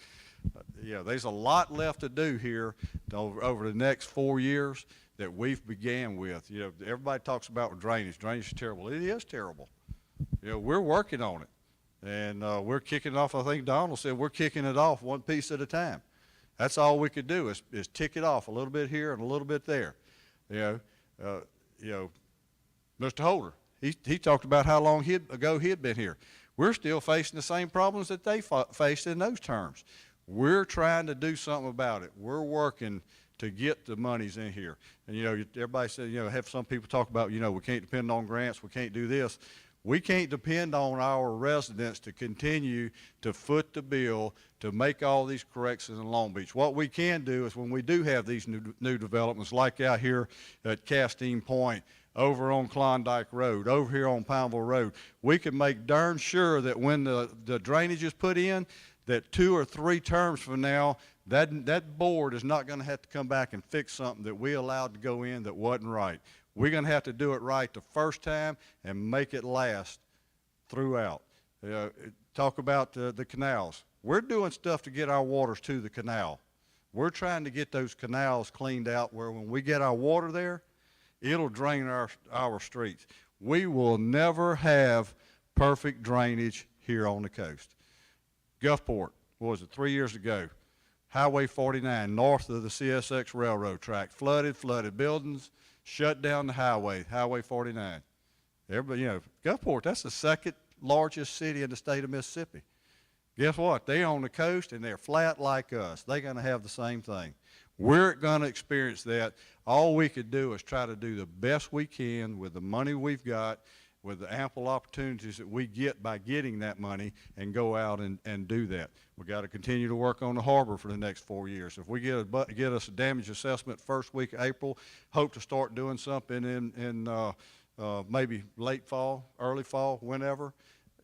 Speaker 7: You know, there's a lot left to do here over the next 4 years that we've began with. You know, everybody talks about drainage. Drainage is terrible. It is terrible. You know, we're working on it, and we're kicking it off. I think Donald said we're kicking it off one piece at a time. That's all we could do is tick it off a little bit here and a little bit there. You know, Mr. Holder, he talked about how long ago he had been here. We're still facing the same problems that they faced in those terms. We're trying to do something about it. We're working to get the monies in here. And, you know, everybody said, you know, have some people talk about, you know, we can't depend on grants, we can't do this. We can't depend on our residents to continue to foot the bill to make all these corrections in Long Beach. What we can do is when we do have these new developments, like out here at Castine Point, over on Klondike Road, over here on Pineville Road, we can make darn sure that when the drainage is put in, that 2 or 3 terms from now, that board is not going to have to come back and fix something that we allowed to go in that wasn't right. We're going to have to do it right the first time and make it last throughout. Talk about the canals. We're doing stuff to get our waters to the canal. We're trying to get those canals cleaned out where when we get our water there, it'll drain our streets. We will never have perfect drainage here on the coast. Gulfport, what was it, 3 years ago? Highway 49, north of the CSX railroad track, flooded buildings, shut down the highway, Highway 49. Everybody, you know, Gulfport, that's the second largest city in the state of Mississippi. Guess what? They're on the coast and they're flat like us. They're going to have the same thing. We're going to experience that. All we could do is try to do the best we can with the money we've got, with the ample opportunities that we get by getting that money, and go out and do that. We've got to continue to work on the harbor for the next 4 years. If we get us a damage assessment first week of April, hope to start doing something in maybe late fall, early fall, whenever.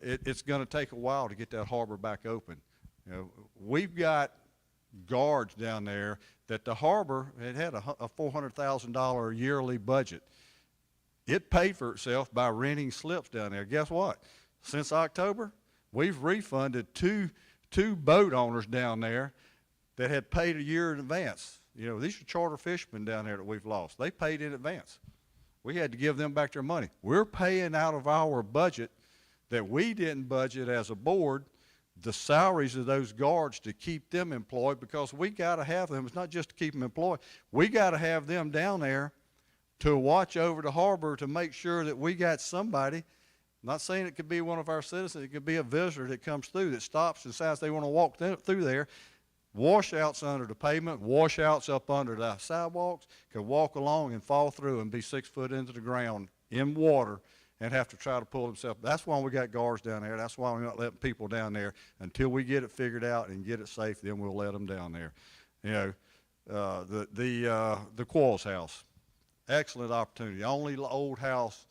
Speaker 7: It's going to take a while to get that harbor back open. You know, we've got guards down there that the harbor had a $400,000 yearly budget. It paid for itself by renting slips down there. Guess what? Since October, we've refunded two boat owners down there that had paid a year in advance. You know, these are charter fishermen down there that we've lost. They paid in advance. We had to give them back their money. We're paying out of our budget that we didn't budget as a board the salaries of those guards to keep them employed, because we got to have them. It's not just to keep them employed. We got to have them down there to watch over the harbor to make sure that we got somebody. I'm not saying it could be one of our citizens. It could be a visitor that comes through that stops and decides they want to walk through there. Washouts under the pavement, washouts up under the sidewalks, could walk along and fall through and be 6 foot into the ground in water and have to try to pull themselves. That's why we got guards down there. That's why we're not letting people down there until we get it figured out and get it safe. Then we'll let them down there. You know, the Quarles house, excellent opportunity. Only old house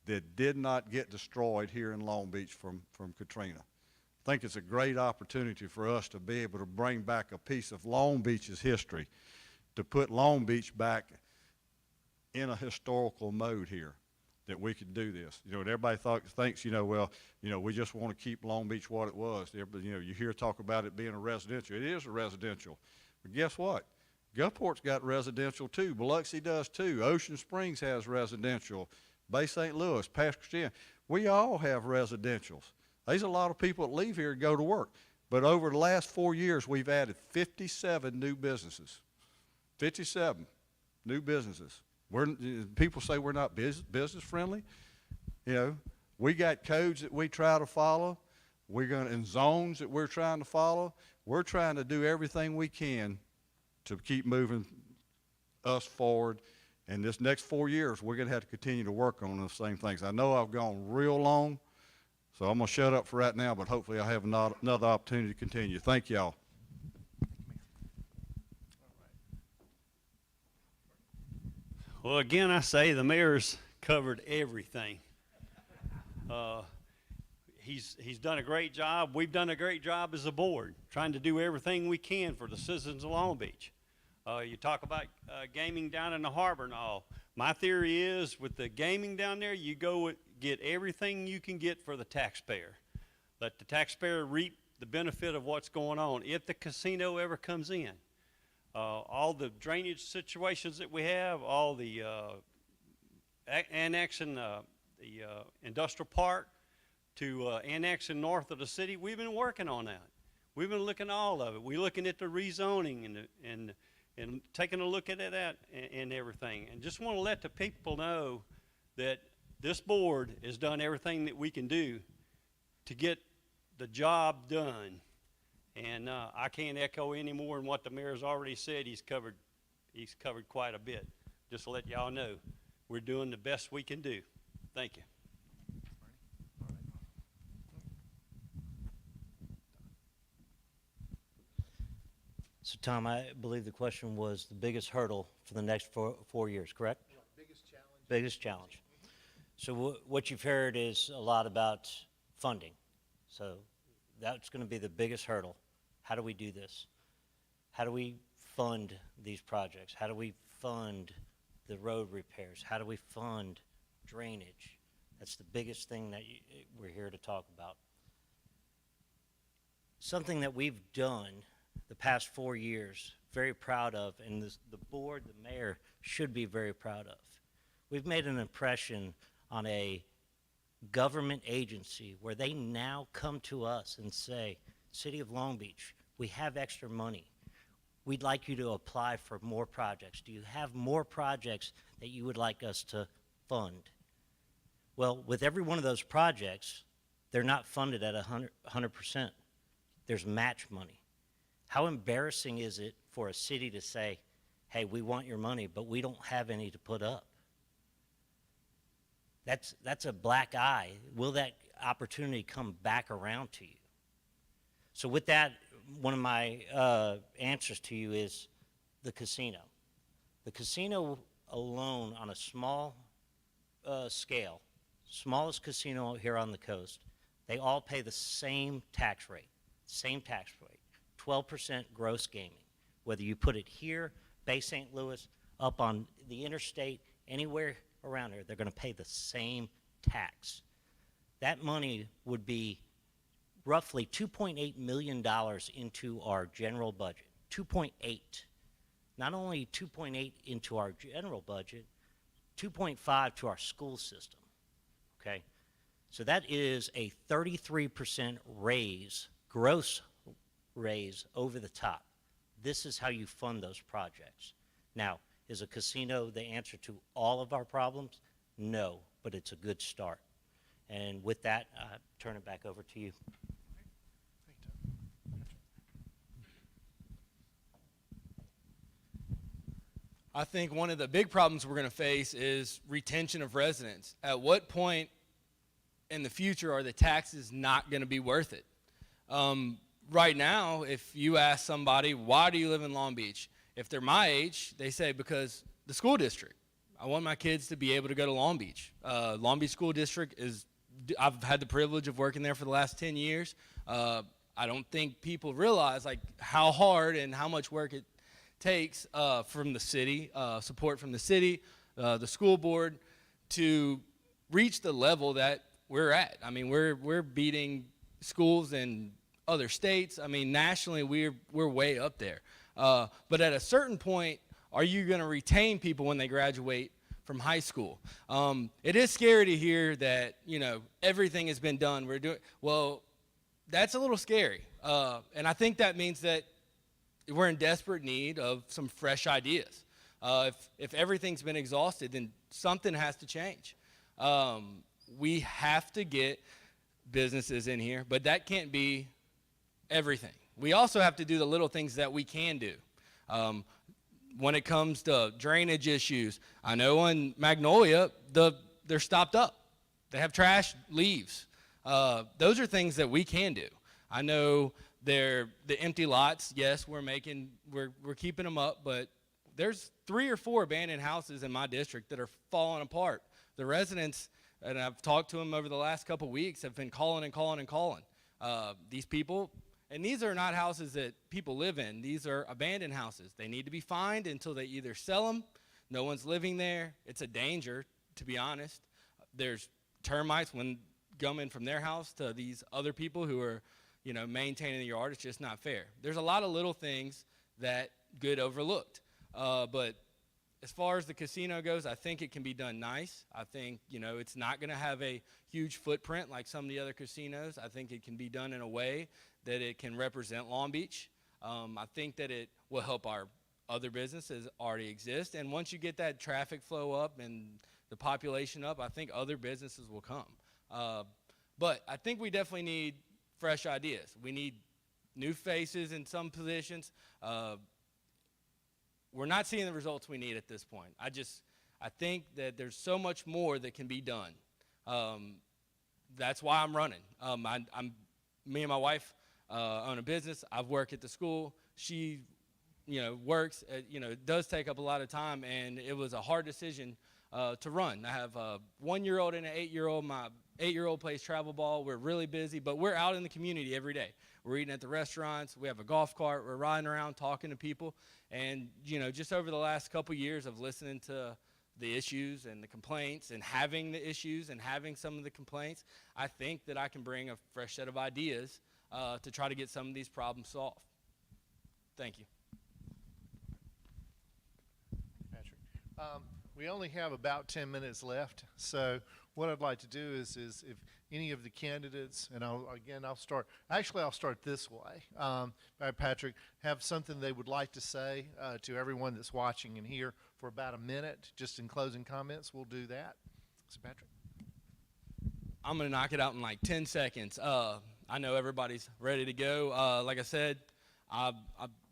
Speaker 7: that did not get destroyed here in Long Beach from Katrina. I think it's a great opportunity for us to be able to bring back a piece of Long Beach's history, to put Long Beach back in a historical mode here, that we could do this. You know, and everybody thinks, you know, well, you know, we just want to keep Long Beach what it was. Everybody, you know, you hear talk about it being a residential. It is a residential. But guess what? Gulfport's got residential too. Biloxi does too. Ocean Springs has residential. Bay St. Louis, Pass Christian. We all have residentials. There's a lot of people that leave here and go to work. But over the last 4 years, we've added 57 new businesses. 57 new businesses. People say we're not business friendly. You know, we got codes that we try to follow. In zones that we're trying to follow. We're trying to do everything we can to keep moving us forward. And this next 4 years, we're going to have to continue to work on those same things. I know I've gone real long, so I'm going to shut up for right now, but hopefully I'll have another opportunity to continue. Thank y'all.
Speaker 8: Well, again, I say the mayor's covered everything. He's done a great job. We've done a great job as a board, trying to do everything we can for the citizens of Long Beach. You talk about gaming down in the harbor and all. My theory is with the gaming down there, you go get everything you can get for the taxpayer. Let the taxpayer reap the benefit of what's going on if the casino ever comes in. All the drainage situations that we have, all the annexing the industrial park to annexing north of the city, we've been working on that. We've been looking at all of it. We're looking at the rezoning and taking a look at that and everything. And just want to let the people know that this board has done everything that we can do to get the job done. And I can't echo any more than what the mayor's already said. He's covered quite a bit. Just to let y'all know, we're doing the best we can do. Thank you.
Speaker 10: So, Tom, I believe the question was the biggest hurdle for the next 4 years, correct?
Speaker 9: Yeah, biggest challenge.
Speaker 10: Biggest challenge. So what you've heard is a lot about funding. So that's going to be the biggest hurdle. How do we do this? How do we fund these projects? How do we fund the road repairs? How do we fund drainage? That's the biggest thing that we're here to talk about. Something that we've done the past 4 years, very proud of, and the board, the mayor, should be very proud of. We've made an impression on a government agency where they now come to us and say, City of Long Beach, we have extra money. We'd like you to apply for more projects. Do you have more projects that you would like us to fund? Well, with every one of those projects, they're not funded at 100%. There's match money. How embarrassing is it for a city to say, hey, we want your money, but we don't have any to put up? That's a black eye. Will that opportunity come back around to you? So with that, one of my answers to you is the casino. The casino alone on a small scale, smallest casino here on the coast, they all pay the same tax rate, 12% gross gaming. Whether you put it here, Bay St. Louis, up on the interstate, anywhere around here, they're going to pay the same tax. That money would be roughly $2.8 million into our general budget. 2.8. Not only 2.8 into our general budget, 2.5 to our school system. Okay? So that is a 33% raise, gross raise over the top. This is how you fund those projects. Now, is a casino the answer to all of our problems? No, but it's a good start. And with that, I turn it back over to you.
Speaker 11: I think one of the big problems we're going to face is retention of residents. At what point in the future are the taxes not going to be worth it? Right now, if you ask somebody, why do you live in Long Beach? If they're my age, they say, because the school district. I want my kids to be able to go to Long Beach. Long Beach School District I've had the privilege of working there for the last 10 years. I don't think people realize like how hard and how much work it takes from the city, support from the city, the school board, to reach the level that we're at. I mean, we're beating schools in other states. I mean, nationally, we're way up there. But at a certain point, are you going to retain people when they graduate from high school? It is scary to hear that, you know, everything has been done. Well, that's a little scary. And I think that means that we're in desperate need of some fresh ideas. If everything's been exhausted, then something has to change. We have to get businesses in here, but that can't be everything. We also have to do the little things that we can do. When it comes to drainage issues, I know in Magnolia, they're stopped up. They have trash leaves. Those are things that we can do. I know the empty lots, yes, we're keeping them up, but there's 3 or 4 abandoned houses in my district that are falling apart. The residents, and I've talked to them over the last couple weeks, have been calling and calling and calling. These people, and these are not houses that people live in. These are abandoned houses. They need to be fined until they either sell them, no one's living there. It's a danger, to be honest. There's termites coming from their house to these other people who are, you know, maintaining the yard. It's just not fair. There's a lot of little things that get overlooked. But as far as the casino goes, I think it can be done nice. I think, you know, it's not going to have a huge footprint like some of the other casinos. I think it can be done in a way that it can represent Long Beach. I think that it will help our other businesses already exist. And once you get that traffic flow up and the population up, I think other businesses will come. But I think we definitely need fresh ideas. We need new faces in some positions. We're not seeing the results we need at this point. I think that there's so much more that can be done. That's why I'm running. Me and my wife own a business. I work at the school. She, you know, works. It does take up a lot of time, and it was a hard decision to run. I have a 1-year-old and an 8-year-old. My 8-year-old plays travel ball. We're really busy, but we're out in the community every day. We're eating at the restaurants. We have a golf cart. We're riding around talking to people. And, you know, just over the last couple years of listening to the issues and the complaints and having the issues and having some of the complaints, I think that I can bring a fresh set of ideas to try to get some of these problems solved. Thank you.
Speaker 9: Patrick. We only have about 10 minutes left, so what I'd like to do is if any of the candidates, and I'll start this way. Patrick, have something they would like to say to everyone that's watching and here for about a minute, just in closing comments. We'll do that. So, Patrick.
Speaker 11: I'm going to knock it out in like 10 seconds. I know everybody's ready to go. Like I said, I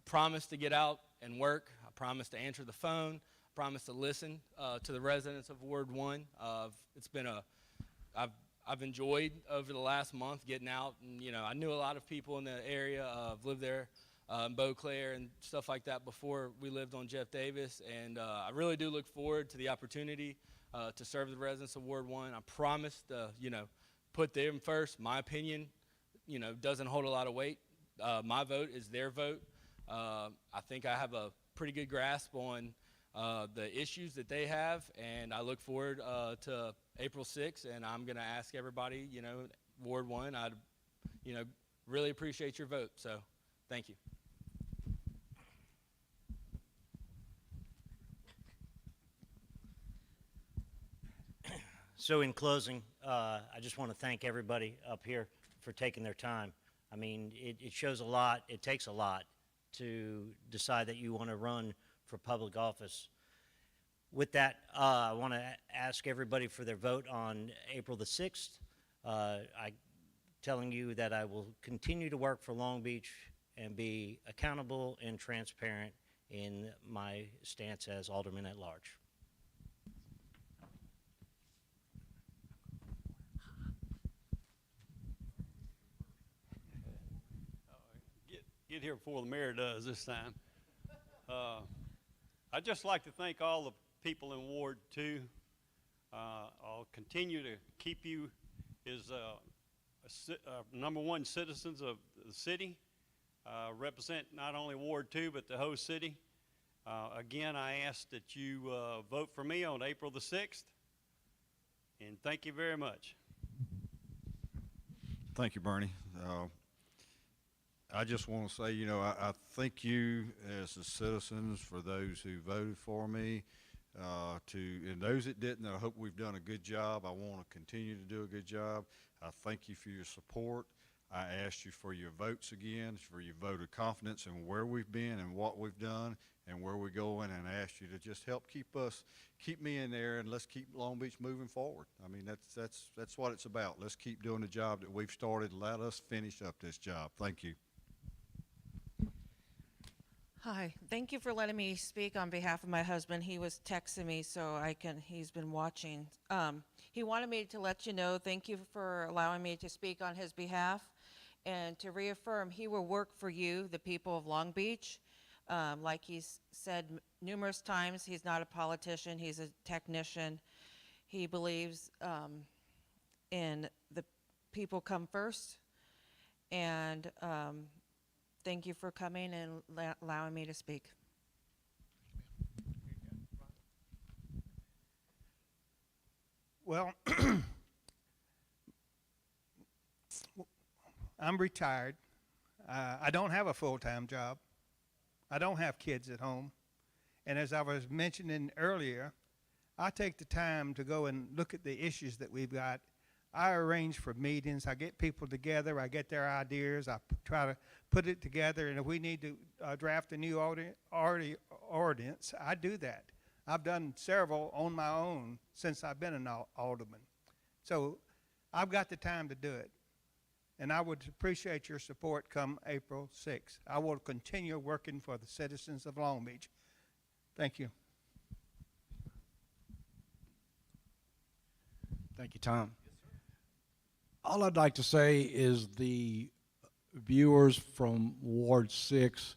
Speaker 11: promised to get out and work. I promised to answer the phone. I promised to listen to the residents of Ward 1. I've enjoyed over the last month getting out, and you know, I knew a lot of people in the area. I've lived there in Beauclair and stuff like that before we lived on Jeff Davis, and I really do look forward to the opportunity to serve the residents of Ward 1. I promise to, you know, put them first. My opinion, you know, doesn't hold a lot of weight. My vote is their vote. I think I have a pretty good grasp on the issues that they have, and I look forward to April 6th, and I'm going to ask everybody, you know, Ward 1, I'd, you know, really appreciate your vote, so thank you.
Speaker 10: So in closing, I just want to thank everybody up here for taking their time. I mean, it shows a lot, it takes a lot to decide that you want to run for public office. With that, I want to ask everybody for their vote on April the 6th. I'm telling you that I will continue to work for Long Beach and be accountable and transparent in my stance as Alderman at large.
Speaker 8: Get here before the mayor does this time. I'd just like to thank all the people in Ward 2. I'll continue to keep you as number one citizens of the city, represent not only Ward 2 but the whole city. Again, I ask that you vote for me on April the 6th, and thank you very much.
Speaker 7: Thank you, Bernie. I just want to say, you know, I thank you as the citizens for those who voted for me. And those that didn't, I hope we've done a good job. I want to continue to do a good job. I thank you for your support. I asked you for your votes again, for your vote of confidence in where we've been and what we've done and where we're going, and I asked you to just help keep me in there, and let's keep Long Beach moving forward. I mean, that's what it's about. Let's keep doing the job that we've started. Let us finish up this job. Thank you.
Speaker 6: Hi, thank you for letting me speak on behalf of my husband. He was texting me so he's been watching. He wanted me to let you know, thank you for allowing me to speak on his behalf and to reaffirm he will work for you, the people of Long Beach. Like he's said numerous times, he's not a politician, he's a technician. He believes in the people come first, and thank you for coming and allowing me to speak.
Speaker 5: Well, I'm retired. I don't have a full-time job. I don't have kids at home. And as I was mentioning earlier, I take the time to go and look at the issues that we've got. I arrange for meetings. I get people together. I get their ideas. I try to put it together. And if we need to draft a new ordinance, I do that. I've done several on my own since I've been an alderman. So I've got the time to do it. And I would appreciate your support come April 6th. I will continue working for the citizens of Long Beach. Thank you.
Speaker 4: Thank you, Tom. All I'd like to say is the viewers from Ward 6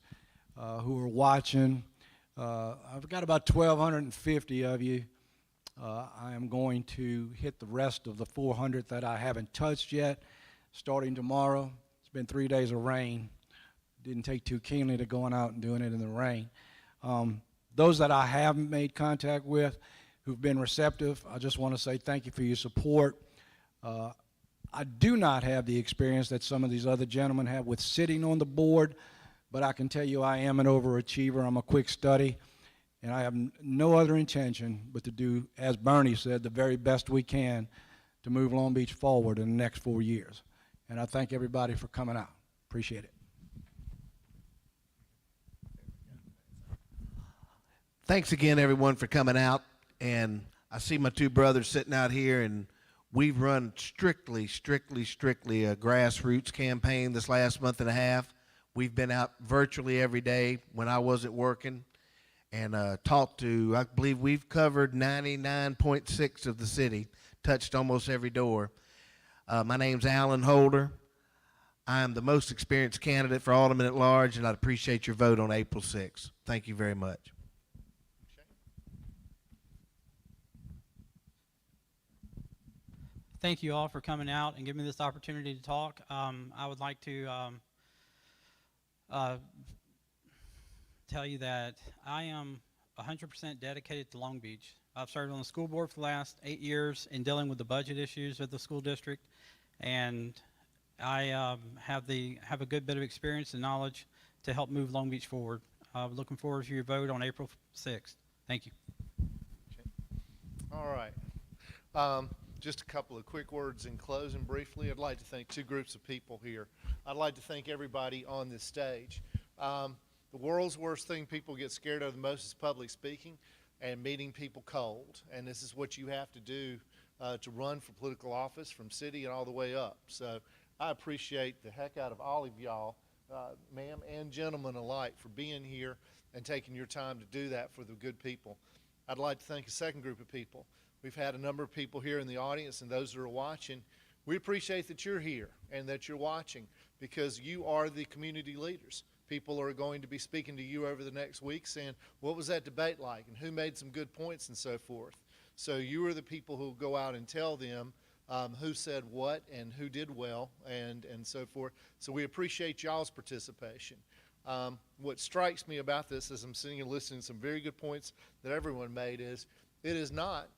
Speaker 4: who are watching, I've got about 1,250 of you. I am going to hit the rest of the 400 that I haven't touched yet, starting tomorrow. It's been 3 days of rain. Didn't take too keenly to going out and doing it in the rain. Those that I haven't made contact with, who've been receptive, I just want to say thank you for your support. I do not have the experience that some of these other gentlemen have with sitting on the board, but I can tell you I am an overachiever. I'm a quick study, and I have no other intention but to do, as Bernie said, the very best we can to move Long Beach forward in the next 4 years. And I thank everybody for coming out. Appreciate it.
Speaker 3: Thanks again, everyone, for coming out. And I see my two brothers sitting out here, and we've run strictly a grassroots campaign this last month and a half. We've been out virtually every day when I wasn't working and talked to, I believe we've covered 99.6 of the city, touched almost every door. My name's Alan Holder. I am the most experienced candidate for Alderman at Large, and I'd appreciate your vote on April 6th. Thank you very much.
Speaker 2: Thank you all for coming out and giving me this opportunity to talk. I would like to tell you that I am 100% dedicated to Long Beach. I've served on the school board for the last 8 years in dealing with the budget issues of the school district, and I have a good bit of experience and knowledge to help move Long Beach forward. Looking forward to your vote on April 6th. Thank you.
Speaker 9: All right. Just a couple of quick words in closing briefly. I'd like to thank two groups of people here. I'd like to thank everybody on this stage. The world's worst thing people get scared of the most is public speaking and meeting people cold. And this is what you have to do to run for political office from city and all the way up. So I appreciate the heck out of all of y'all, ma'am and gentlemen alike, for being here and taking your time to do that for the good people. I'd like to thank a second group of people. We've had a number of people here in the audience and those that are watching. We appreciate that you're here and that you're watching because you are the community leaders. People are going to be speaking to you over the next week saying, what was that debate like and who made some good points and so forth. So you are the people who go out and tell them who said what and who did well and so forth. So we appreciate y'all's participation. What strikes me about this as I'm sitting and listening to some very good points that everyone made is it is not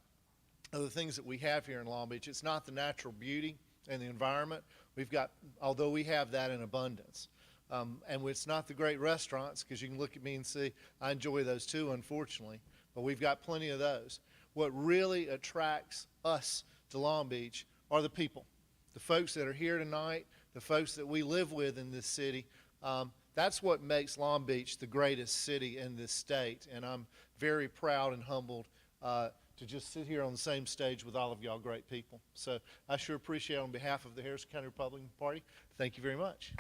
Speaker 9: the things that we have here in Long Beach. It's not the natural beauty and the environment. We've got, although we have that in abundance, And it's not the great restaurants, because you can look at me and see I enjoy those too, unfortunately, but we've got plenty of those. What really attracts us to Long Beach are the people, the folks that are here tonight, the folks that we live with in this city. That's what makes Long Beach the greatest city in this state, and I'm very proud and humbled to just sit here on the same stage with all of y'all great people. So I sure appreciate it on behalf of the Harrison County Republican Party. Thank you very much.